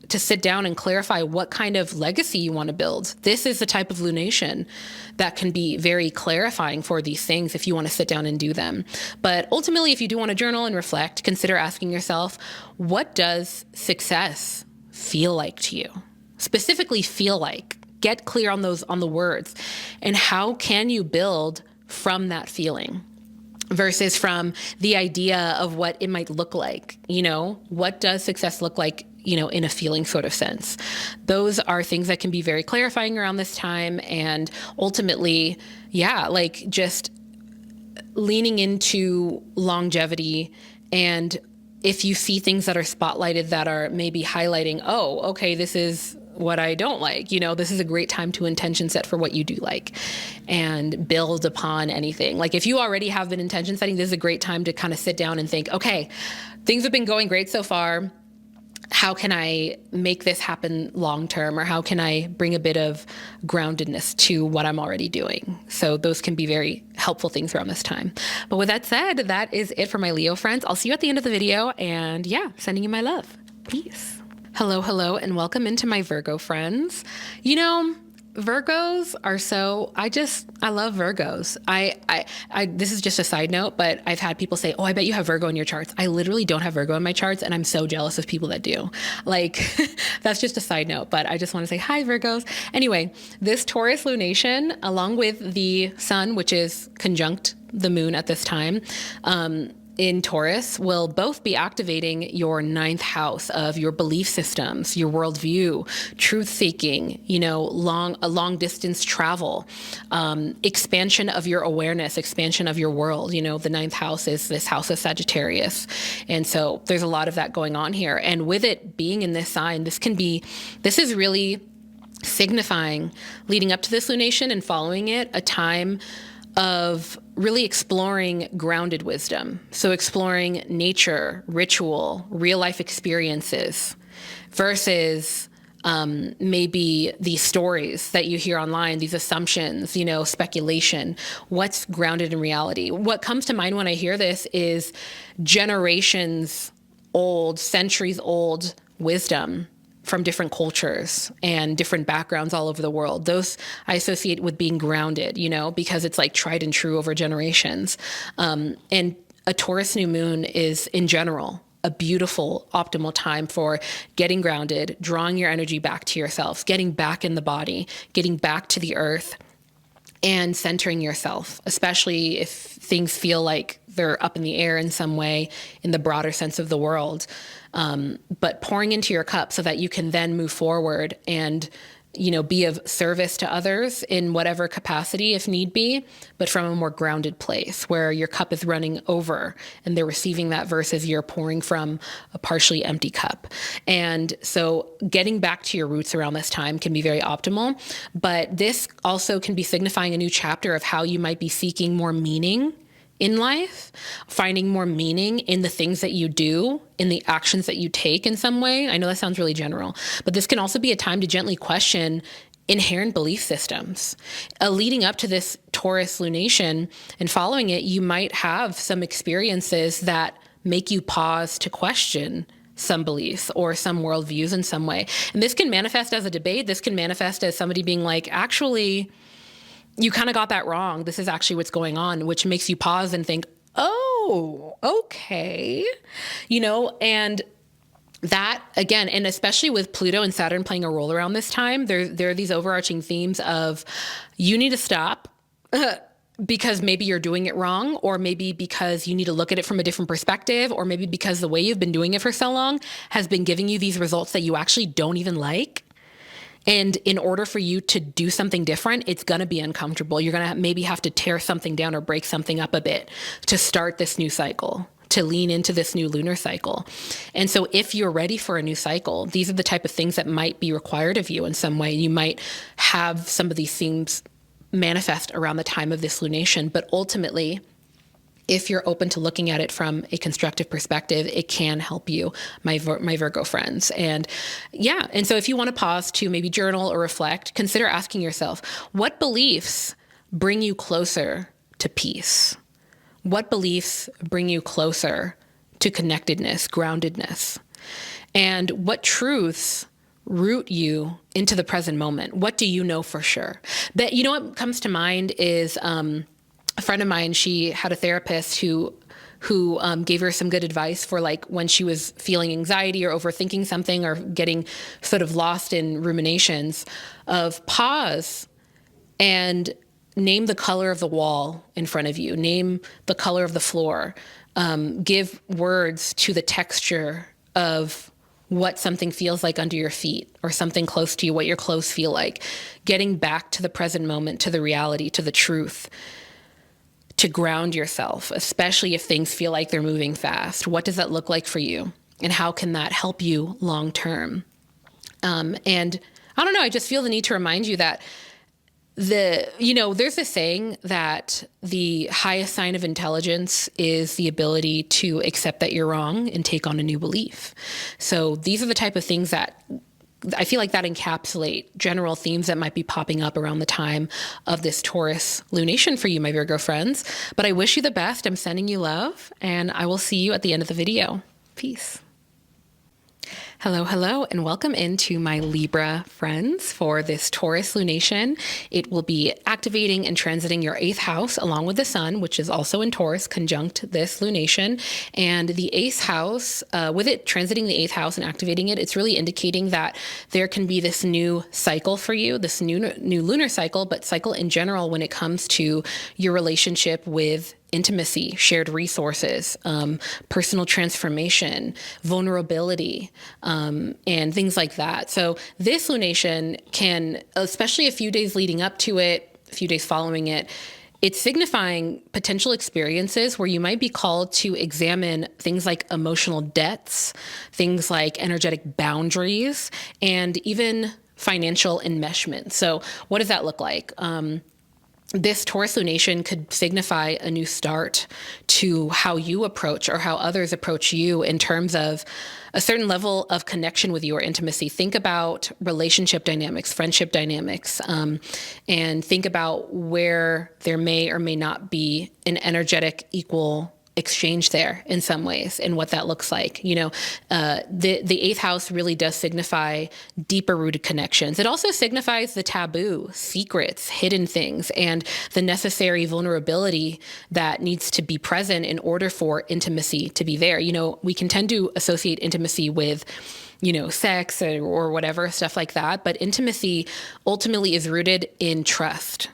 A: to sit down and clarify what kind of legacy you want to build. This is the type of lunation that can be very clarifying for these things if you want to sit down and do them. But ultimately, if you do want to journal and reflect, consider asking yourself, what does success feel like to you? Specifically feel like. Get clear on the words. And how can you build from that feeling? Versus from the idea of what it might look like. What does success look like, in a feeling sort of sense? Those are things that can be very clarifying around this time. And ultimately, just leaning into longevity. And if you see things that are spotlighted that are maybe highlighting, oh, okay, this is what I don't like, this is a great time to intention set for what you do like and build upon anything. Like, if you already have been intention setting, this is a great time to kind of sit down and think, okay, things have been going great so far. How can I make this happen long term? Or how can I bring a bit of groundedness to what I'm already doing? So those can be very helpful things around this time. But with that said, that is it for my Leo friends. I'll see you at the end of the video, and sending you my love. Peace. Hello, and welcome into my Virgo friends. Virgos are I love Virgos. This is just a side note, but I've had people say, oh, I bet you have Virgo in your charts. I literally don't have Virgo in my charts, and I'm so jealous of people that do. Like, that's just a side note, but I just want to say hi, Virgos. Anyway, this Taurus lunation, along with the sun, which is conjunct the moon at this time, in Taurus will both be activating your ninth house of your belief systems, your worldview, truth seeking, long distance travel, expansion of your awareness, expansion of your world. The ninth house is this house of Sagittarius. And so there's a lot of that going on here. And with it being in this sign, this is really signifying, leading up to this lunation and following it, a time of really exploring grounded wisdom. So exploring nature, ritual, real life experiences versus maybe these stories that you hear online, these assumptions, speculation. What's grounded in reality? What comes to mind when I hear this is generations old, centuries old wisdom from different cultures and different backgrounds all over the world. Those I associate with being grounded, because it's like tried and true over generations. And a Taurus new moon is, in general, a beautiful, optimal time for getting grounded, drawing your energy back to yourself, getting back in the body, getting back to the earth, and centering yourself, especially if things feel like they're up in the air in some way in the broader sense of the world. But pouring into your cup so that you can then move forward and, be of service to others in whatever capacity if need be, but from a more grounded place where your cup is running over and they're receiving that versus you're pouring from a partially empty cup. And so getting back to your roots around this time can be very optimal, but this also can be signifying a new chapter of how you might be seeking more meaning in life, finding more meaning in the things that you do, in the actions that you take in some way. I know that sounds really general, but this can also be a time to gently question inherent belief systems. Leading up to this Taurus lunation and following it, you might have some experiences that make you pause to question some beliefs or some worldviews in some way. And this can manifest as a debate. This can manifest as somebody being like, actually, you kind of got that wrong. This is actually what's going on, which makes you pause and think, oh, okay. And that again, and especially with Pluto and Saturn playing a role around this time, there are these overarching themes of you need to stop because maybe you're doing it wrong, or maybe because you need to look at it from a different perspective, or maybe because the way you've been doing it for so long has been giving you these results that you actually don't even like. And in order for you to do something different, it's going to be uncomfortable. You're going to maybe have to tear something down or break something up a bit to start this new cycle, to lean into this new lunar cycle. And so if you're ready for a new cycle, these are the type of things that might be required of you in some way. You might have some of these themes manifest around the time of this lunation, but ultimately, if you're open to looking at it from a constructive perspective, it can help you, my Virgo friends. And so if you want to pause to maybe journal or reflect, consider asking yourself, what beliefs bring you closer to peace? What beliefs bring you closer to connectedness, groundedness? And what truths root you into the present moment? What do you know for sure? What comes to mind is, a friend of mine, she had a therapist who gave her some good advice for like when she was feeling anxiety or overthinking something or getting sort of lost in ruminations, of pause and name the color of the wall in front of you, name the color of the floor, give words to the texture of what something feels like under your feet or something close to you, what your clothes feel like, getting back to the present moment, to the reality, to the truth. To ground yourself, especially if things feel like they're moving fast. What does that look like for you? And how can that help you long term? And I don't know, I just feel the need to remind you that there's a saying that the highest sign of intelligence is the ability to accept that you're wrong and take on a new belief. So these are the type of things that I feel like that encapsulate general themes that might be popping up around the time of this Taurus lunation for you, my Virgo friends. But I wish you the best. I'm sending you love, and I will see you at the end of the video. Peace. Hello, and welcome into my Libra friends for this Taurus lunation. It will be activating and transiting your 8th house along with the sun, which is also in Taurus, conjunct this lunation. And the 8th house, with it transiting the 8th house and activating it, it's really indicating that there can be this new cycle for you, this new lunar cycle, but cycle in general when it comes to your relationship with intimacy, shared resources, personal transformation, vulnerability, and things like that. So this lunation can, especially a few days leading up to it, a few days following it, it's signifying potential experiences where you might be called to examine things like emotional debts, things like energetic boundaries, and even financial enmeshment. So what does that look like? This Taurus lunation could signify a new start to how you approach or how others approach you in terms of a certain level of connection with your intimacy. Think about relationship dynamics, friendship dynamics, and think about where there may or may not be an energetic equal exchange there in some ways and what that looks like. The eighth house really does signify deeper rooted connections. It also signifies the taboo, secrets, hidden things, and the necessary vulnerability that needs to be present in order for intimacy to be there. We can tend to associate intimacy with sex or whatever, stuff like that. But intimacy ultimately is rooted in trust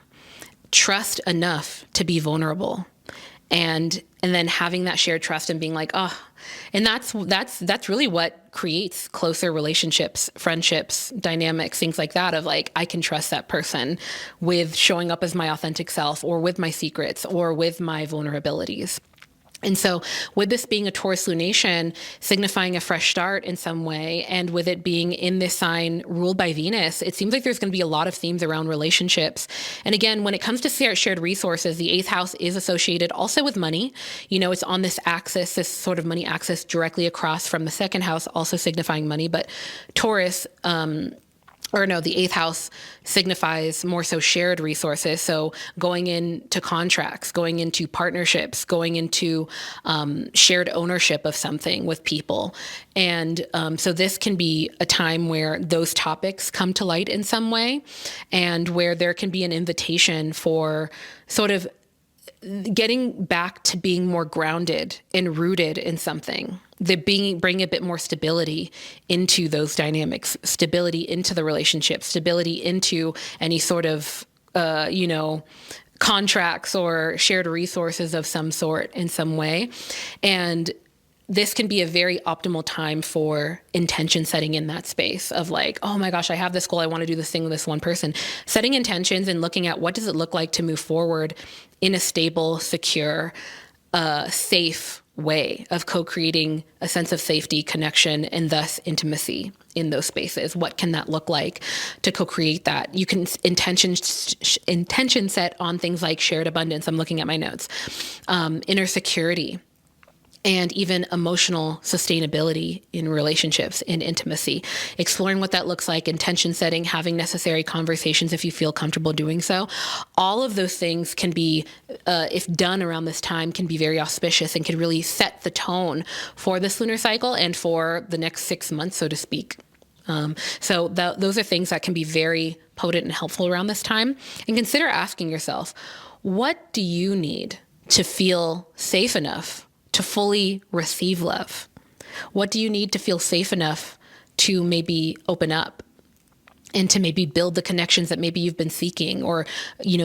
A: enough to be vulnerable. And then having that shared trust and being like, and that's really what creates closer relationships, friendships, dynamics, things like that of like, I can trust that person with showing up as my authentic self or with my secrets or with my vulnerabilities. And so with this being a Taurus lunation, signifying a fresh start in some way, and with it being in this sign ruled by Venus, it seems like there's going to be a lot of themes around relationships. And again, when it comes to shared resources, the eighth house is associated also with money. It's on this axis, this sort of money axis directly across from the second house, also signifying money. But Taurus, the eighth house signifies more so shared resources. So going into contracts, going into partnerships, going into shared ownership of something with people. And so this can be a time where those topics come to light in some way, and where there can be an invitation for sort of getting back to being more grounded and rooted in something, bring a bit more stability into those dynamics, stability into the relationship, stability into any sort of, contracts or shared resources of some sort in some way. And this can be a very optimal time for intention setting in that space of like, oh my gosh, I have this goal. I want to do this thing with this one person. Setting intentions and looking at what does it look like to move forward in a stable, secure, safe way of co-creating a sense of safety, connection, and thus intimacy in those spaces. What can that look like to co-create that? You can intention set on things like shared abundance. I'm looking at my notes. Inner security, and even emotional sustainability in relationships, in intimacy, exploring what that looks like, intention setting, having necessary conversations if you feel comfortable doing so. All of those things can be, if done around this time, can be very auspicious and can really set the tone for this lunar cycle and for the next 6 months, so to speak. Those are things that can be very potent and helpful around this time. And consider asking yourself, what do you need to feel safe enough to fully receive love? What do you need to feel safe enough to maybe open up and to maybe build the connections that maybe you've been seeking, or,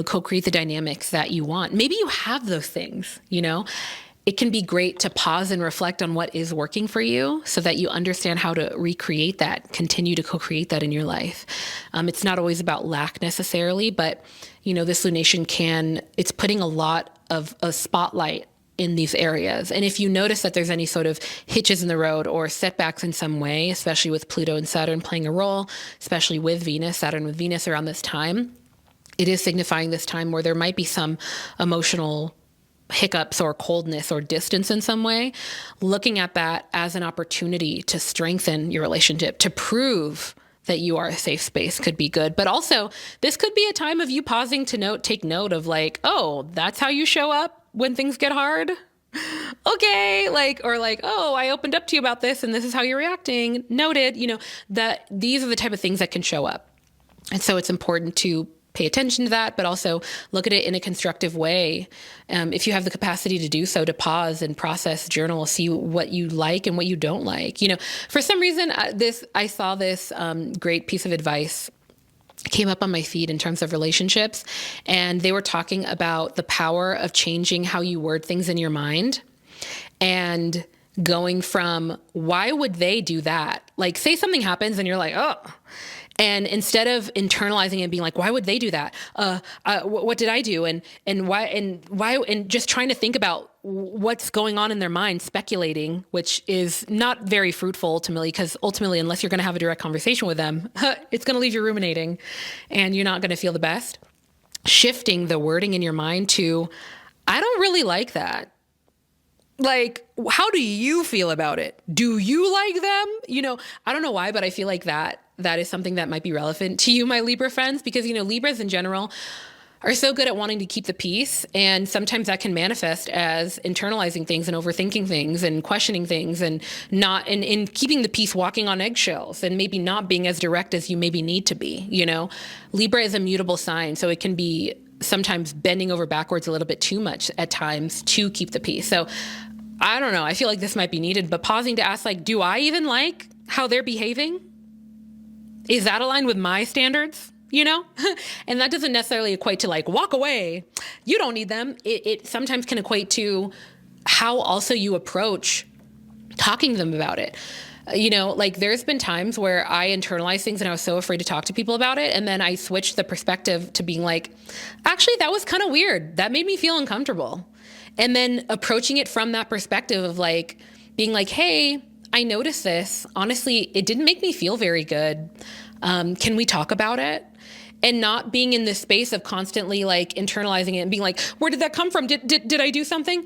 A: co-create the dynamics that you want? Maybe you have those things, It can be great to pause and reflect on what is working for you so that you understand how to recreate that, continue to co-create that in your life. It's not always about lack necessarily, but, this lunation it's putting a lot of a spotlight in these areas. And if you notice that there's any sort of hitches in the road or setbacks in some way, especially with Pluto and Saturn playing a role, especially with Venus, Saturn with Venus around this time, it is signifying this time where there might be some emotional hiccups or coldness or distance in some way. Looking at that as an opportunity to strengthen your relationship, to prove that you are a safe space could be good. But also, this could be a time of you pausing to take note of like, oh, that's how you show up when things get hard. Okay. Oh, I opened up to you about this and this is how you're reacting. Noted, that these are the type of things that can show up. And so it's important to pay attention to that, but also look at it in a constructive way. If you have the capacity to do so, to pause and process, journal, see what you like and what you don't like. For some reason, I saw this great piece of advice came up on my feed in terms of relationships, and they were talking about the power of changing how you word things in your mind and going from, why would they do that? Like, say something happens and you're like, oh, and instead of internalizing it and being like, why would they do that? What did I do? And why, and just trying to think about what's going on in their mind, speculating, which is not very fruitful ultimately, because ultimately, unless you're going to have a direct conversation with them, it's going to leave you ruminating and you're not going to feel the best. Shifting the wording in your mind to, I don't really like that. Like, how do you feel about it? Do you like them? You know, I don't know why, but I feel like that is something that might be relevant to you, my Libra friends, because, you know, Libras in general are so good at wanting to keep the peace. And sometimes that can manifest as internalizing things and overthinking things and questioning things and not in keeping the peace, walking on eggshells and maybe not being as direct as you maybe need to be. You know, Libra is a mutable sign, so it can be sometimes bending over backwards a little bit too much at times to keep the peace. So I don't know. I feel like this might be needed, but pausing to ask, like, do I even like how they're behaving? Is that aligned with my standards? You know, and that doesn't necessarily equate to like, walk away. You don't need them. It sometimes can equate to how also you approach talking to them about it. You know, like there's been times where I internalized things and I was so afraid to talk to people about it. And then I switched the perspective to being like, actually, that was kind of weird. That made me feel uncomfortable. And then approaching it from that perspective of like, being like, hey, I noticed this. Honestly, it didn't make me feel very good. Can we talk about it? And not being in this space of constantly like internalizing it and being like, where did that come from? Did I do something?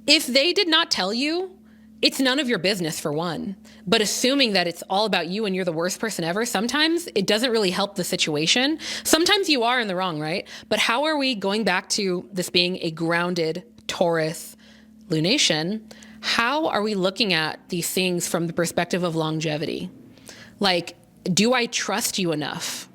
A: If they did not tell you, it's none of your business, for one. But assuming that it's all about you and you're the worst person ever, sometimes it doesn't really help the situation. Sometimes you are in the wrong, right? But how are we going back to this being a grounded Taurus lunation? How are we looking at these things from the perspective of longevity? Like, do I trust you enough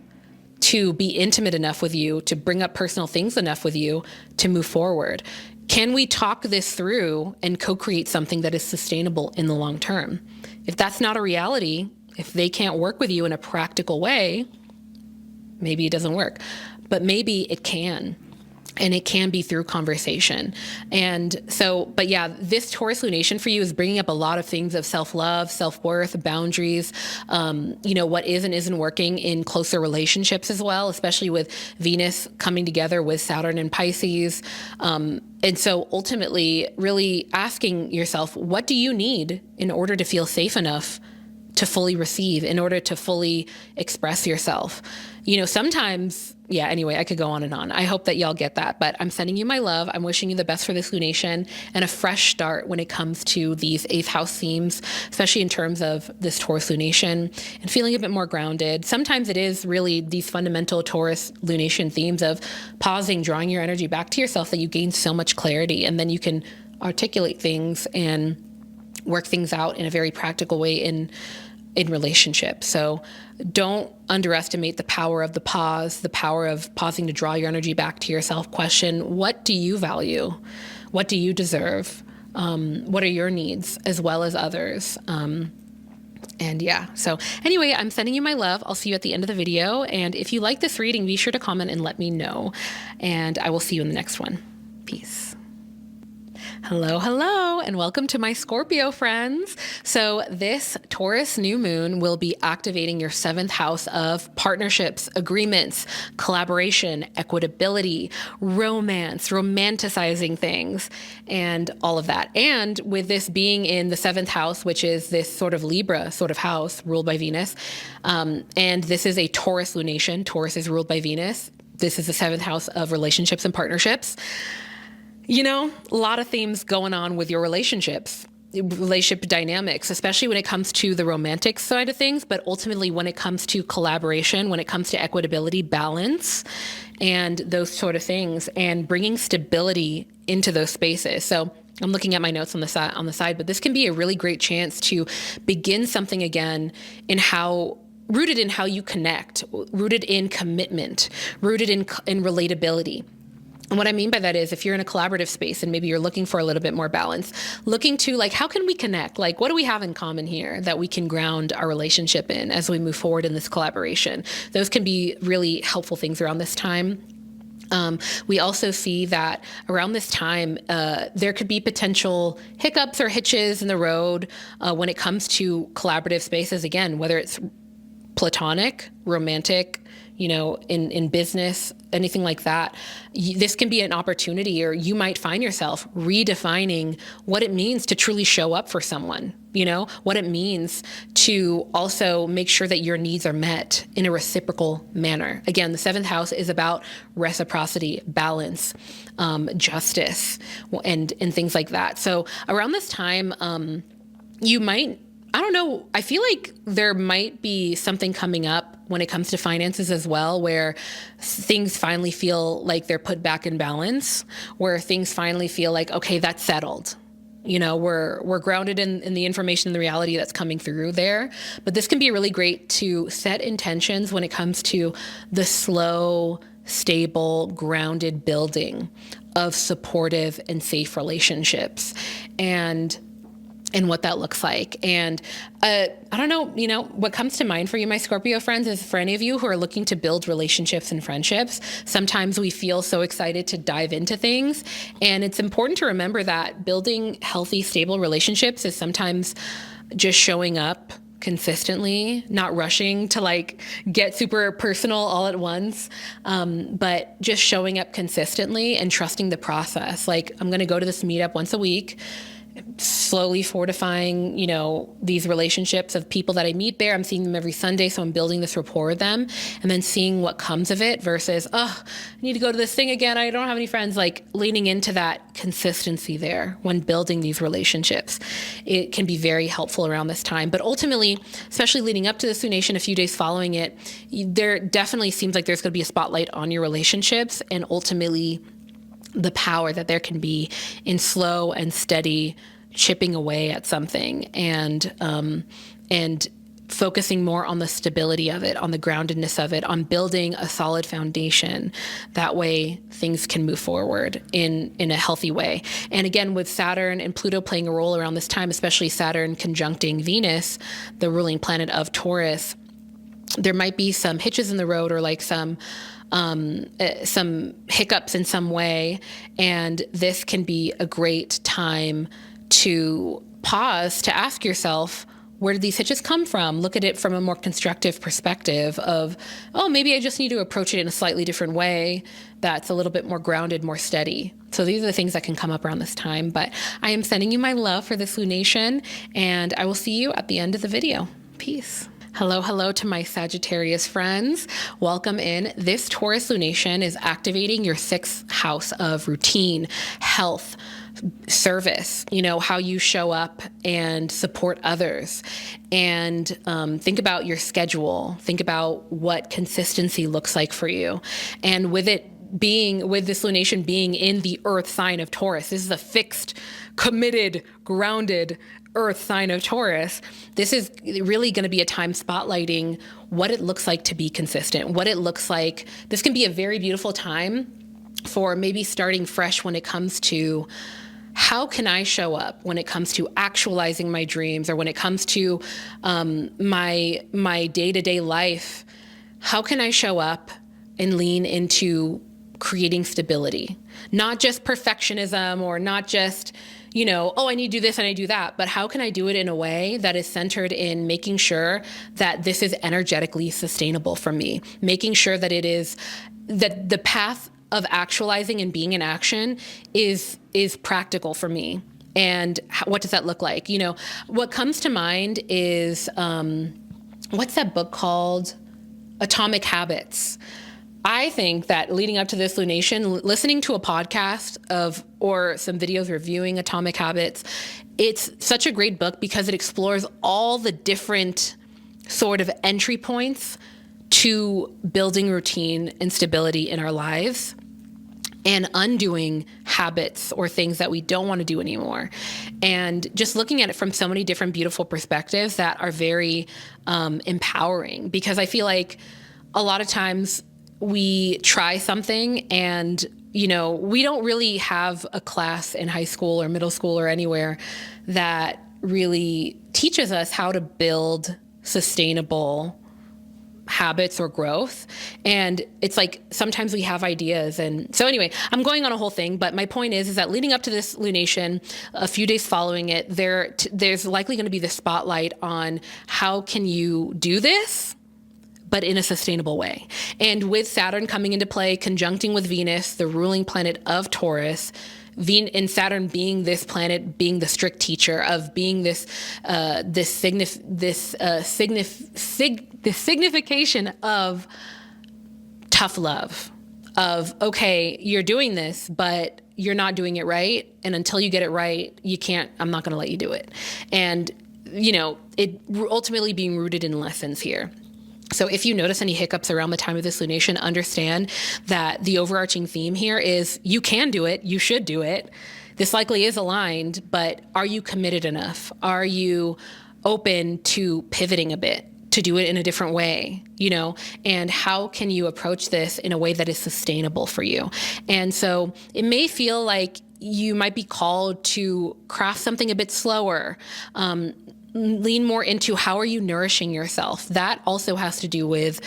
A: to be intimate enough with you, to bring up personal things enough with you to move forward? Can we talk this through and co-create something that is sustainable in the long term? If that's not a reality, if they can't work with you in a practical way, maybe it doesn't work, but maybe it can. And it can be through conversation. And so, but yeah, this Taurus lunation for you is bringing up a lot of things of self-love, self-worth, boundaries, you know, what is and isn't working in closer relationships as well, especially with Venus coming together with Saturn and Pisces. And so ultimately really asking yourself, what do you need in order to feel safe enough to fully receive, in order to fully express yourself? You know, sometimes, yeah, anyway, I could go on and on. I hope that y'all get that, but I'm sending you my love. I'm wishing you the best for this lunation and a fresh start when it comes to these 8th house themes, especially in terms of this Taurus lunation and feeling a bit more grounded. Sometimes it is really these fundamental Taurus lunation themes of pausing, drawing your energy back to yourself, that you gain so much clarity, and then you can articulate things and work things out in a very practical way in relationships. So don't underestimate the power of the pause, the power of pausing to draw your energy back to yourself. Question, what do you value? What do you deserve? What are your needs as well as others? And yeah, so anyway, I'm sending you my love. I'll see you at the end of the video. And if you like this reading, be sure to comment and let me know. And I will see you in the next one. Peace. Hello, hello, and welcome to my Scorpio friends. So this Taurus new moon will be activating your 7th house of partnerships, agreements, collaboration, equitability, romance, romanticizing things, and all of that. And with this being in the 7th house, which is this sort of Libra sort of house ruled by Venus, and this is a Taurus lunation. Taurus is ruled by Venus. This is the 7th house of relationships and partnerships. You know, a lot of themes going on with your relationships, relationship dynamics, especially when it comes to the romantic side of things, but ultimately when it comes to collaboration, when it comes to equitability, balance, and those sort of things, and bringing stability into those spaces. So I'm looking at my notes on the side, but this can be a really great chance to begin something again rooted in how you connect, rooted in commitment, rooted in relatability. And what I mean by that is if you're in a collaborative space and maybe you're looking for a little bit more balance, looking to like, how can we connect? Like, what do we have in common here that we can ground our relationship in as we move forward in this collaboration? Those can be really helpful things around this time. We also see that around this time, there could be potential hiccups or hitches in the road when it comes to collaborative spaces. Again, whether it's platonic, romantic, in business, anything like that, this can be an opportunity, or you might find yourself redefining what it means to truly show up for someone, what it means to also make sure that your needs are met in a reciprocal manner. Again, the 7th house is about reciprocity, balance, justice, and things like that. So around this time, you might, I don't know, I feel like there might be something coming up when it comes to finances as well, where things finally feel like they're put back in balance, where things finally feel like, okay, that's settled. We're grounded in the information and the reality that's coming through there. But this can be really great to set intentions when it comes to the slow, stable, grounded building of supportive and safe relationships. And what that looks like. And I don't know, what comes to mind for you, my Scorpio friends, is for any of you who are looking to build relationships and friendships, sometimes we feel so excited to dive into things. And it's important to remember that building healthy, stable relationships is sometimes just showing up consistently, not rushing to like get super personal all at once, but just showing up consistently and trusting the process. Like, I'm going to go to this meetup once a week, slowly fortifying, these relationships of people that I meet there. I'm seeing them every Sunday, so I'm building this rapport with them, and then seeing what comes of it versus, I need to go to this thing again. I don't have any friends. Like, leaning into that consistency there when building these relationships. It can be very helpful around this time. But ultimately, especially leading up to this lunation, a few days following it, there definitely seems like there's going to be a spotlight on your relationships, and ultimately the power that there can be in slow and steady chipping away at something and focusing more on the stability of it, on the groundedness of it, on building a solid foundation. That way things can move forward in a healthy way. And again, with Saturn and Pluto playing a role around this time, especially Saturn conjuncting Venus, the ruling planet of Taurus, there might be some hitches in the road, or like some hiccups in some way. And this can be a great time to pause, to ask yourself, where did these hitches come from? Look at it from a more constructive perspective of, maybe I just need to approach it in a slightly different way that's a little bit more grounded, more steady. So these are the things that can come up around this time. But I am sending you my love for this lunation, and I will see you at the end of the video. Peace. Hello to my Sagittarius friends. Welcome in. This Taurus lunation is activating your 6th house of routine, health, service, how you show up and support others. And think about your schedule. Think about what consistency looks like for you. And with this lunation being in the earth sign of Taurus, this is a fixed, committed, grounded earth sign of Taurus. This is really going to be a time spotlighting what it looks like to be consistent, what it looks like. This can be a very beautiful time for maybe starting fresh when it comes to how can I show up when it comes to actualizing my dreams, or when it comes to my day-to-day life. How can I show up and lean into creating stability? Not just perfectionism, or not just, I need to do this and I do that, but how can I do it in a way that is centered in making sure that this is energetically sustainable for me, making sure that it is, that the path of actualizing and being in action is practical for me. And what does that look like? What comes to mind is, what's that book called? Atomic Habits. I think that leading up to this lunation, listening to a podcast or some videos reviewing Atomic Habits, it's such a great book because it explores all the different sort of entry points to building routine and stability in our lives and undoing habits or things that we don't want to do anymore. And just looking at it from so many different beautiful perspectives that are very empowering, because I feel like a lot of times we try something and we don't really have a class in high school or middle school or anywhere that really teaches us how to build sustainable habits or growth. And it's like, sometimes we have ideas. And so anyway, I'm going on a whole thing, but my point is that leading up to this lunation, a few days following it, there's likely going to be the spotlight on how can you do this, but in a sustainable way. And with Saturn coming into play, conjuncting with Venus, the ruling planet of Taurus, and Saturn being this planet, being the strict teacher, of being the signification of tough love, of, okay, you're doing this, but you're not doing it right. And until you get it right, I'm not going to let you do it. And, it ultimately being rooted in lessons here. So if you notice any hiccups around the time of this lunation, understand that the overarching theme here is you can do it, you should do it. This likely is aligned, but are you committed enough? Are you open to pivoting a bit, to do it in a different way, and how can you approach this in a way that is sustainable for you? And so it may feel like you might be called to craft something a bit slower, lean more into how are you nourishing yourself. That also has to do with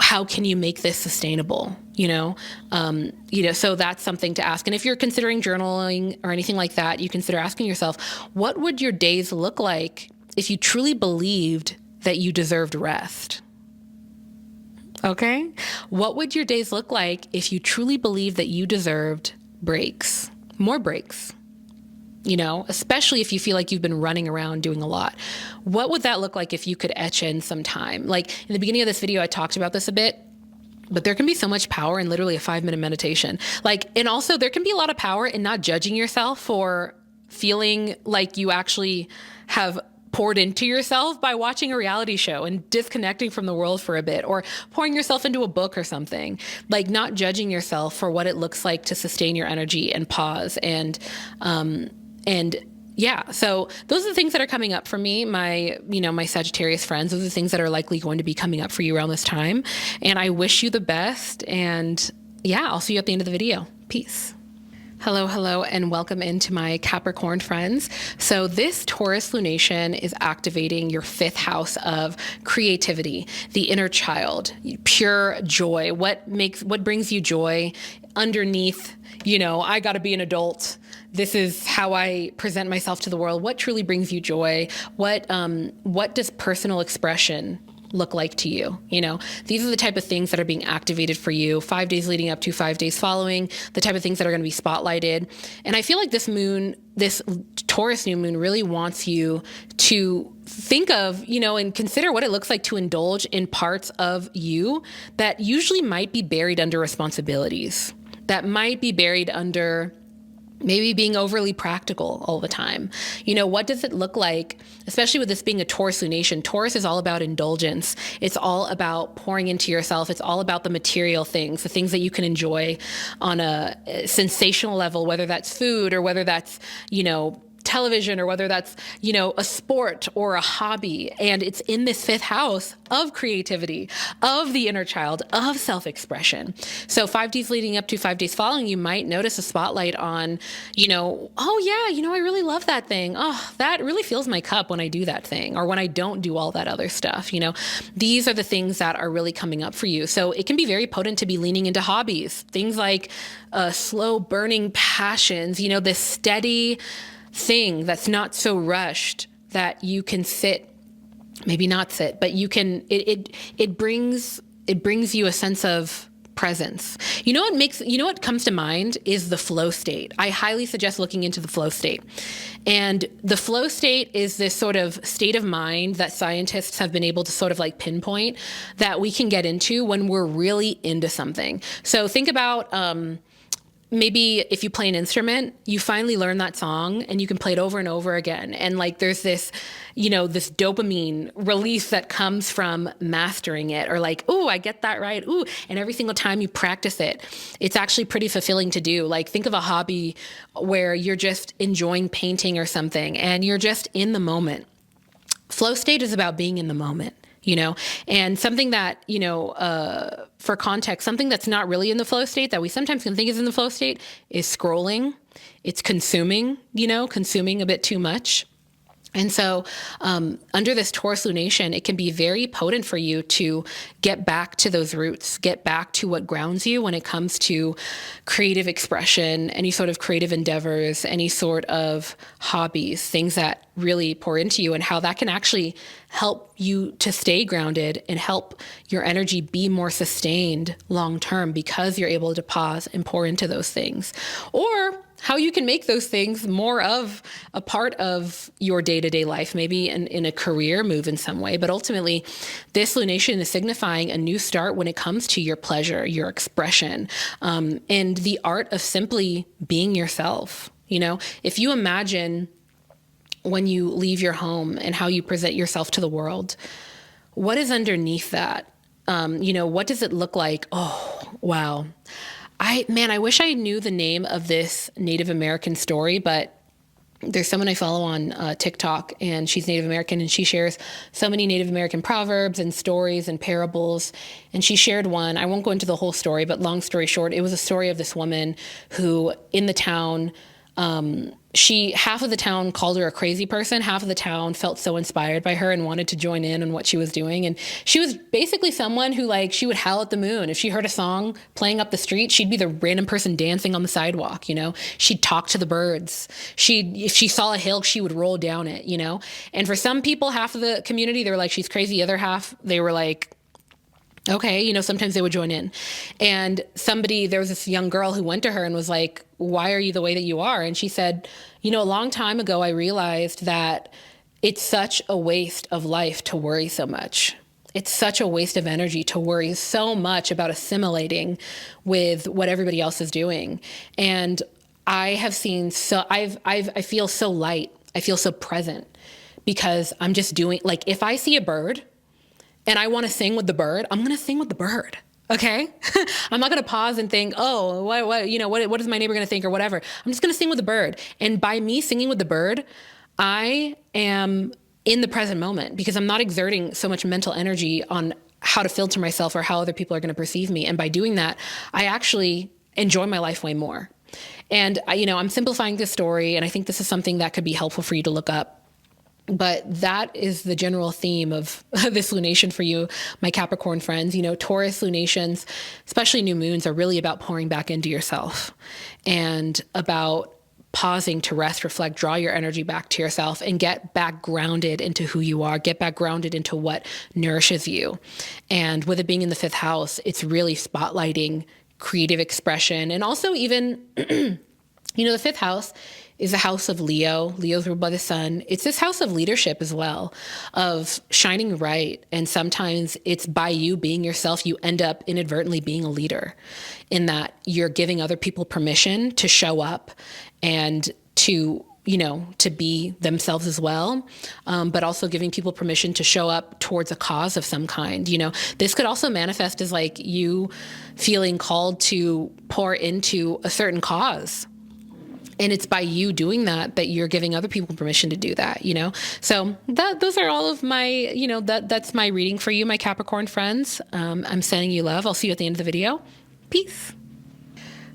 A: how can you make this sustainable, so that's something to ask. And if you're considering journaling or anything like that, you consider asking yourself, what would your days look like if you truly believed that you deserved rest? Okay? What would your days look like if you truly believed that you deserved breaks, more breaks? Especially if you feel like you've been running around doing a lot. What would that look like if you could etch in some time? Like in the beginning of this video, I talked about this a bit, but there can be so much power in literally a 5-minute meditation. And also there can be a lot of power in not judging yourself for feeling like you actually have poured into yourself by watching a reality show and disconnecting from the world for a bit, or pouring yourself into a book or something. Like not judging yourself for what it looks like to sustain your energy and pause. So those are the things that are coming up for me, my Sagittarius friends. Those are the things that are likely going to be coming up for you around this time. And I wish you the best. And I'll see you at the end of the video. Peace. Hello, and welcome into my Capricorn friends. So this Taurus lunation is activating your 5th house of creativity, the inner child, pure joy. What brings you joy underneath, I got to be an adult. This is how I present myself to the world. What truly brings you joy? What does personal expression look like to you? These are the type of things that are being activated for you 5 days leading up to 5 days following, the type of things that are going to be spotlighted. And I feel like this Taurus new moon really wants you to think of, and consider what it looks like to indulge in parts of you that usually might be buried under responsibilities, that might be buried under maybe being overly practical all the time. What does it look like, especially with this being a Taurus lunation? Taurus is all about indulgence. It's all about pouring into yourself. It's all about the material things, the things that you can enjoy on a sensational level, whether that's food or whether that's, television, or whether that's, a sport or a hobby. And it's in this 5th house of creativity, of the inner child, of self-expression. So 5 days leading up to 5 days following, you might notice a spotlight on, I really love that thing. Oh, that really fills my cup when I do that thing, or when I don't do all that other stuff. These are the things that are really coming up for you. So it can be very potent to be leaning into hobbies, things like slow burning passions, this steady thing that's not so rushed, that you can sit, maybe not sit, but you can, it brings you a sense of presence. What comes to mind is the flow state. I highly suggest looking into the flow state. And the flow state is this sort of state of mind that scientists have been able to sort of like pinpoint that we can get into when we're really into something. So think about, maybe if you play an instrument, you finally learn that song and you can play it over and over again. And there's this, this dopamine release that comes from mastering it, or oh, I get that right. Ooh. And every single time you practice it, it's actually pretty fulfilling to do. Think of a hobby where you're just enjoying painting or something and you're just in the moment. Flow state is about being in the moment. And something that, for context, something that's not really in the flow state that we sometimes can think is in the flow state is scrolling. It's consuming, consuming a bit too much. And so under this Taurus lunation, it can be very potent for you to get back to those roots, get back to what grounds you when it comes to creative expression, any sort of creative endeavors, any sort of hobbies, things that really pour into you, and how that can actually help you to stay grounded and help your energy be more sustained long term because you're able to pause and pour into those things. Or how you can make those things more of a part of your day-to-day life, maybe in a career move in some way. But ultimately, this lunation is signifying a new start when it comes to your pleasure, your expression, and the art of simply being yourself. If you imagine when you leave your home and how you present yourself to the world, what is underneath that? What does it look like? Oh, wow. I wish I knew the name of this Native American story, but there's someone I follow on TikTok, and she's Native American, and she shares so many Native American proverbs and stories and parables. And she shared one. I won't go into the whole story, but long story short, it was a story of this woman who in the town, half of the town called her a crazy person. Half of the town felt so inspired by her and wanted to join in on what she was doing. And she was basically someone who, she would howl at the moon. If she heard a song playing up the street, she'd be the random person dancing on the sidewalk. She'd talk to the birds. If she saw a hill, she would roll down it, And for some people, half of the community, they were like, she's crazy. The other half, they were like, okay, sometimes they would join in. And there was this young girl who went to her and was like, why are you the way that you are? And she said, a long time ago, I realized that it's such a waste of life to worry so much. It's such a waste of energy to worry so much about assimilating with what everybody else is doing. And I have seen, I feel so light. I feel so present because I'm just doing, if I see a bird and I want to sing with the bird, I'm going to sing with the bird. Okay. I'm not going to pause and think, oh, what is my neighbor going to think or whatever. I'm just going to sing with the bird. And by me singing with the bird, I am in the present moment because I'm not exerting so much mental energy on how to filter myself or how other people are going to perceive me. And by doing that, I actually enjoy my life way more. And I'm simplifying this story, and I think this is something that could be helpful for you to look up. But that is the general theme of this lunation for you, my Capricorn friends. Taurus lunations, especially new moons, are really about pouring back into yourself and about pausing to rest, reflect, draw your energy back to yourself and get back grounded into who you are, get back grounded into what nourishes you. And with it being in the 5th house, it's really spotlighting creative expression. And also even, the 5th house is a house of Leo. Leo's ruled by the sun. It's this house of leadership as well, of shining right. And sometimes it's by you being yourself, you end up inadvertently being a leader in that you're giving other people permission to show up and to be themselves as well, but also giving people permission to show up towards a cause of some kind. This could also manifest as you feeling called to pour into a certain cause. And it's by you doing that you're giving other people permission to do that, So those are all of my, that's my reading for you, my Capricorn friends. I'm sending you love. I'll see you at the end of the video. Peace.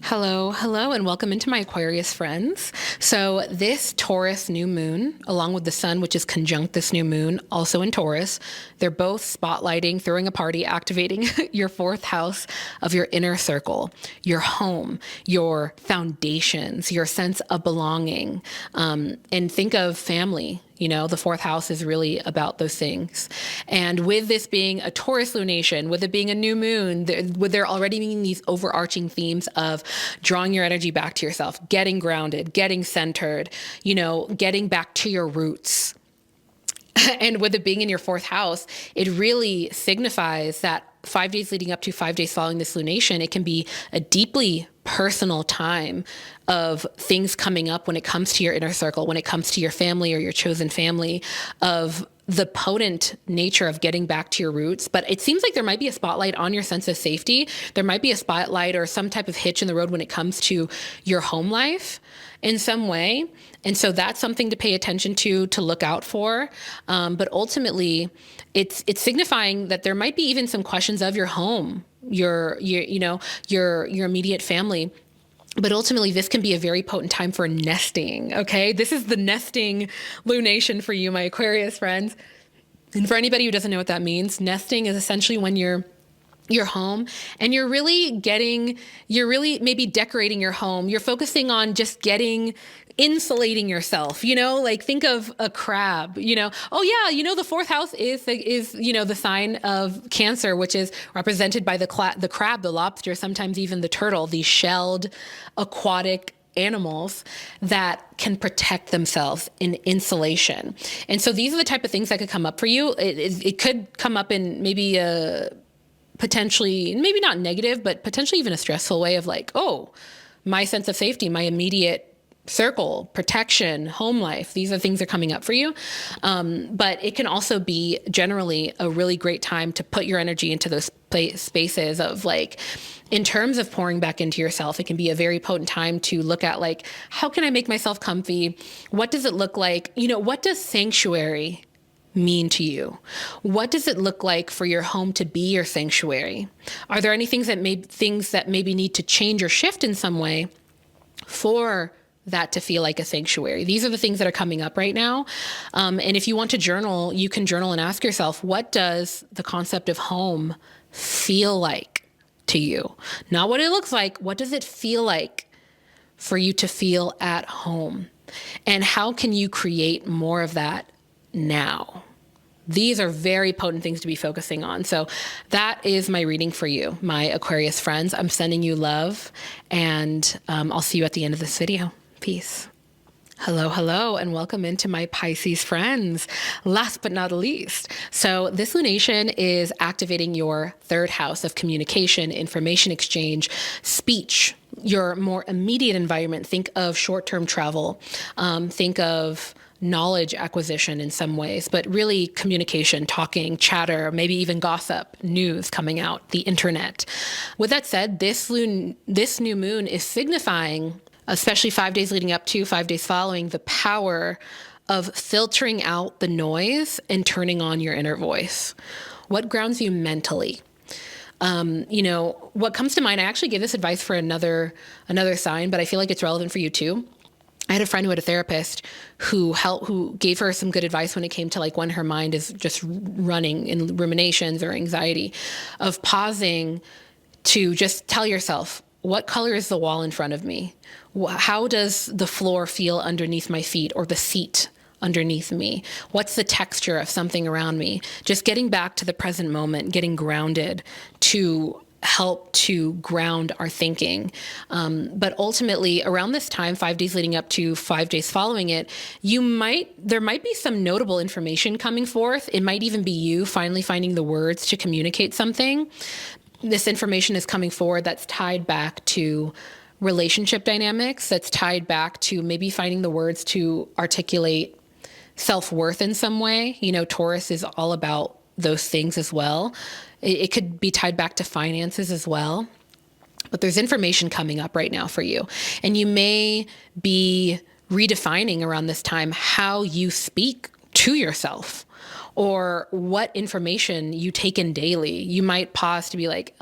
A: Hello, and welcome into my Aquarius friends. So this Taurus new moon, along with the sun, which is conjunct this new moon, also in Taurus, they're both spotlighting, throwing a party, activating your 4th house of your inner circle, your home, your foundations, your sense of belonging, and think of family. The 4th house is really about those things. And with this being a Taurus lunation, with it being a new moon, with there already being these overarching themes of drawing your energy back to yourself, getting grounded, getting centered, getting back to your roots. And with it being in your 4th house, it really signifies that 5 days leading up to 5 days following this lunation, it can be a deeply personal time of things coming up when it comes to your inner circle, when it comes to your family or your chosen family, of the potent nature of getting back to your roots, but it seems like there might be a spotlight on your sense of safety. There might be a spotlight or some type of hitch in the road when it comes to your home life in some way. And so that's something to pay attention to look out for. But ultimately, it's signifying that there might be even some questions of your home, your immediate family. But ultimately, this can be a very potent time for nesting, okay? This is the nesting lunation for you, my Aquarius friends. And for anybody who doesn't know what that means, nesting is essentially when you're home and you're really maybe decorating your home. You're focusing on just insulating yourself, like think of a crab, oh yeah, the fourth house is, the sign of Cancer, which is represented by the crab, the lobster, sometimes even the turtle, these shelled aquatic animals that can protect themselves in insulation. And so these are the type of things that could come up for you. It could come up in maybe potentially, maybe not negative, but potentially even a stressful way of like, oh, my sense of safety, my immediate circle, protection, home life. These are things that are coming up for you. But it can also be generally a really great time to put your energy into those spaces of like, in terms of pouring back into yourself, it can be a very potent time to look at like, how can I make myself comfy? What does it look like? What does sanctuary mean to you? What does it look like for your home to be your sanctuary? Are there any things that maybe need to change or shift in some way for that to feel like a sanctuary? These are the things that are coming up right now. And if you want to journal, you can journal and ask yourself, what does the concept of home feel like to you? Not what it looks like. What does it feel like for you to feel at home? And how can you create more of that now? These are very potent things to be focusing on. So that is my reading for you, my Aquarius friends. I'm sending you love, and I'll see you at the end of this video. Peace. Hello, and welcome into my Pisces friends. Last but not least, so this lunation is activating your third house of communication, information exchange, speech, your more immediate environment. Think of short-term travel. Think of knowledge acquisition in some ways, but really communication, talking, chatter, maybe even gossip, news coming out, the internet. With that said, this new moon is signifying, especially 5 days leading up to 5 days following, the power of filtering out the noise and turning on your inner voice. What grounds you mentally? What comes to mind, I actually gave this advice for another sign, but I feel like it's relevant for you too. I had a friend who had a therapist who gave her some good advice when it came to like when her mind is just running in ruminations or anxiety, of pausing to just tell yourself, what color is the wall in front of me? How does the floor feel underneath my feet, or the seat underneath me? What's the texture of something around me? Just getting back to the present moment, getting grounded to help to ground our thinking. But ultimately, around this time, 5 days leading up to 5 days following it, there might be some notable information coming forth. It might even be you finally finding the words to communicate something. This information is coming forward that's tied back to relationship dynamics, that's tied back to maybe finding the words to articulate self-worth in some way. Taurus is all about those things as well. It could be tied back to finances as well. But there's information coming up right now for you. And you may be redefining around this time how you speak to yourself, or what information you take in daily. You might pause to be like,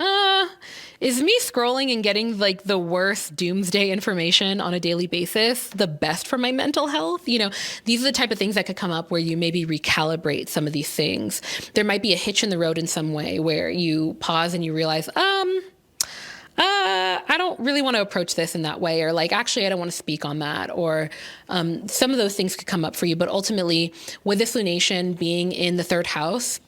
A: is me scrolling and getting like the worst doomsday information on a daily basis the best for my mental health? These are the type of things that could come up where you maybe recalibrate some of these things. There might be a hitch in the road in some way where you pause and you realize, I don't really want to approach this in that way, or like, actually, I don't want to speak on that, or some of those things could come up for you. But ultimately, with this lunation being in the third house,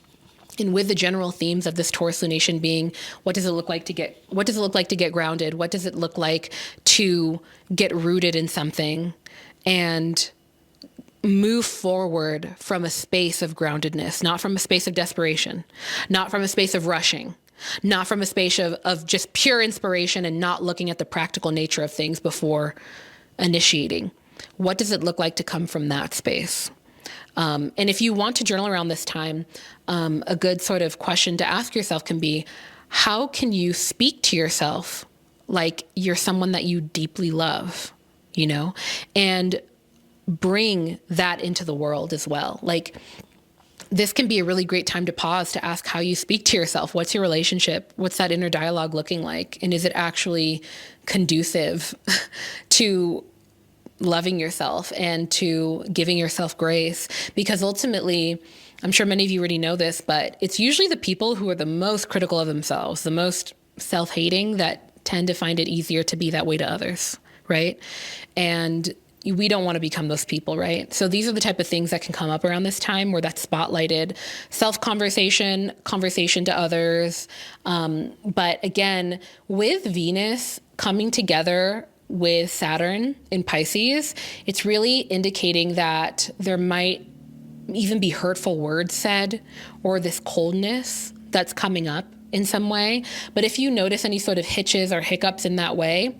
A: and with the general themes of this Taurus lunation being, what does it look like to get grounded? What does it look like to get rooted in something and move forward from a space of groundedness, not from a space of desperation, not from a space of rushing, not from a space of just pure inspiration and not looking at the practical nature of things before initiating? What does it look like to come from that space? And if you want to journal around this time, a good sort of question to ask yourself can be, how can you speak to yourself like you're someone that you deeply love, you know, and bring that into the world as well? Like, this can be a really great time to pause to ask how you speak to yourself. What's your relationship? What's that inner dialogue looking like? And is it actually conducive to loving yourself and to giving yourself grace? Because ultimately, I'm sure many of you already know this, but it's usually the people who are the most critical of themselves, the most self-hating, that tend to find it easier to be that way to others, right? And we don't want to become those people, right? So these are the type of things that can come up around this time, where that's spotlighted: self-conversation, conversation to others. But again, with Venus coming together with Saturn in Pisces, it's really indicating that there might even be hurtful words said, or this coldness that's coming up in some way. But if you notice any sort of hitches or hiccups in that way,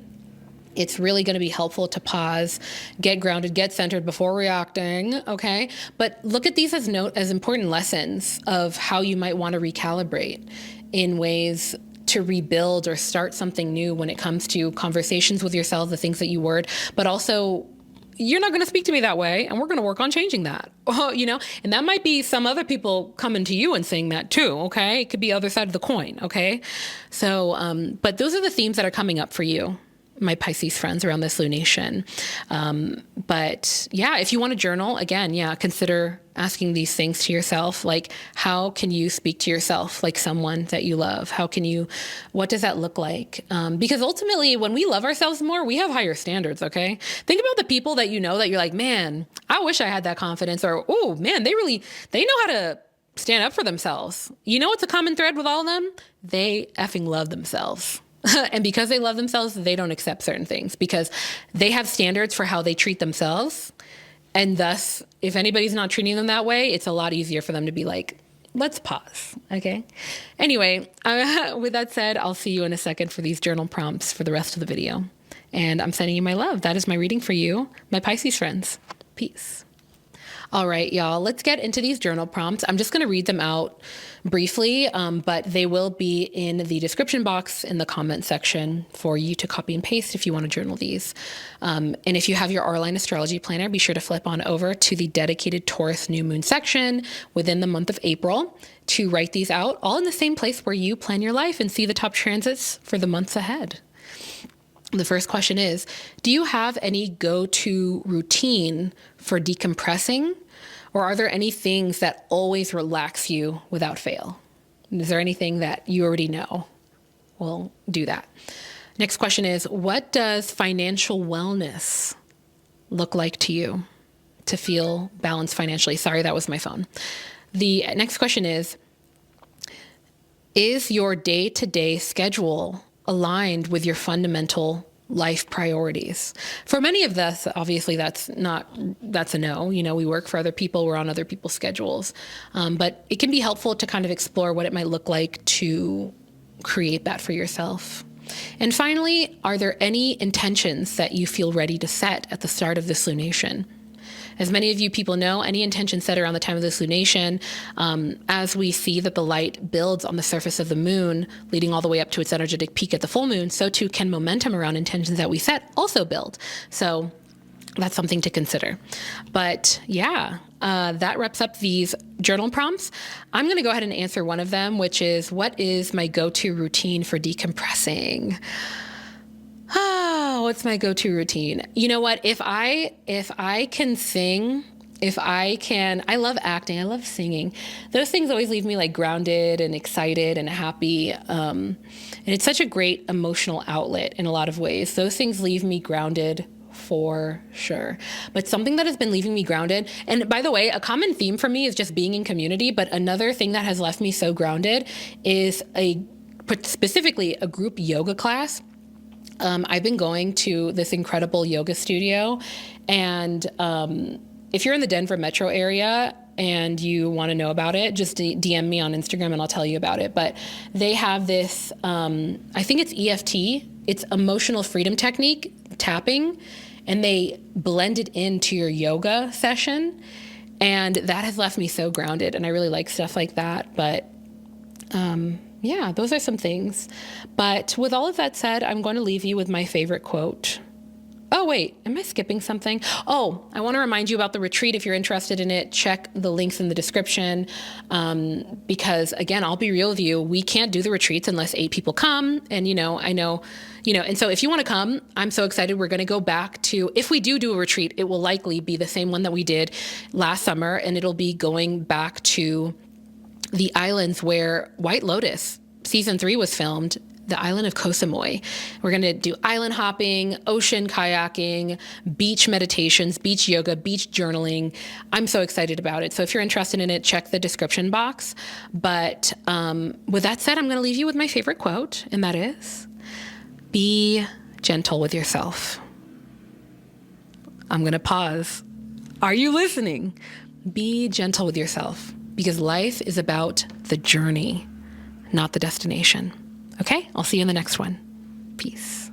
A: it's really going to be helpful to pause, get grounded, get centered before reacting, okay? But look at these as important lessons of how you might want to recalibrate in ways to rebuild or start something new when it comes to conversations with yourself, the things that you word, but also, you're not going to speak to me that way, and we're going to work on changing that, you know? And that might be some other people coming to you and saying that too, okay? It could be other side of the coin, okay? So, but those are the themes that are coming up for you, my Pisces friends, around this lunation. But yeah, if you want to journal, again, yeah, consider asking these things to yourself. Like, how can you speak to yourself like someone that you love? What does that look like? Because ultimately, when we love ourselves more, we have higher standards, okay? Think about the people that you know that you're like, man, I wish I had that confidence, or, oh man, they know how to stand up for themselves. You know what's a common thread with all of them? They effing love themselves. And because they love themselves, they don't accept certain things because they have standards for how they treat themselves. And thus, if anybody's not treating them that way, it's a lot easier for them to be like, let's pause, okay? Anyway, with that said, I'll see you in a second for these journal prompts for the rest of the video. And I'm sending you my love. That is my reading for you, my Pisces friends. Peace. All right, y'all, let's get into these journal prompts. I'm just going to read them out briefly, but they will be in the description box in the comment section for you to copy and paste if you want to journal these. And if you have your Aura astrology planner, be sure to flip on over to the dedicated Taurus New Moon section within the month of April to write these out, all in the same place where you plan your life and see the top transits for the months ahead. The first question is, do you have any go-to routine for decompressing? Or are there any things that always relax you without fail? Is there anything that you already know? Well, do that. Next question is, what does financial wellness look like to you to feel balanced financially? Sorry, that was my phone. The next question is your day-to-day schedule aligned with your fundamental life priorities? For many of us, obviously that's a no. You know, we work for other people, we're on other people's schedules. But it can be helpful to kind of explore what it might look like to create that for yourself. And finally, are there any intentions that you feel ready to set at the start of this lunation? As many of you people know, any intention set around the time of this lunation, as we see that the light builds on the surface of the moon, leading all the way up to its energetic peak at the full moon, so too can momentum around intentions that we set also build. So that's something to consider. But yeah, that wraps up these journal prompts. I'm going to go ahead and answer one of them, which is, what is my go-to routine for decompressing? What's my go-to routine? You know what? If I can sing, I love acting, I love singing. Those things always leave me like grounded and excited and happy. And it's such a great emotional outlet in a lot of ways. Those things leave me grounded for sure. But something that has been leaving me grounded, and by the way, a common theme for me is just being in community. But another thing that has left me so grounded is specifically a group yoga class. I've been going to this incredible yoga studio, and if you're in the Denver metro area and you want to know about it, just DM me on Instagram and I'll tell you about it. But they have this, I think it's EFT, it's emotional freedom technique, tapping, and they blend it into your yoga session. And that has left me so grounded, and I really like stuff like that. But yeah, those are some things. But with all of that said, I'm going to leave you with my favorite quote. Oh, wait, am I skipping something? Oh, I want to remind you about the retreat. If you're interested in it, check the links in the description. Because again, I'll be real with you. We can't do the retreats unless 8 people come. And, I know, and so if you want to come, I'm so excited. We're going to go back to, if we do a retreat, it will likely be the same one that we did last summer. And it'll be going back to the islands where White Lotus season 3 was filmed. The island of Koh Samui. We're going to do island hopping, ocean kayaking, beach meditations, beach yoga, beach journaling. I'm so excited about it. So if you're interested in it, check the description box. But with that said, I'm going to leave you with my favorite quote, and that is, be gentle with yourself. I'm going to pause. Are you listening? Be gentle with yourself, because life is about the journey, not the destination. Okay, I'll see you in the next one. Peace.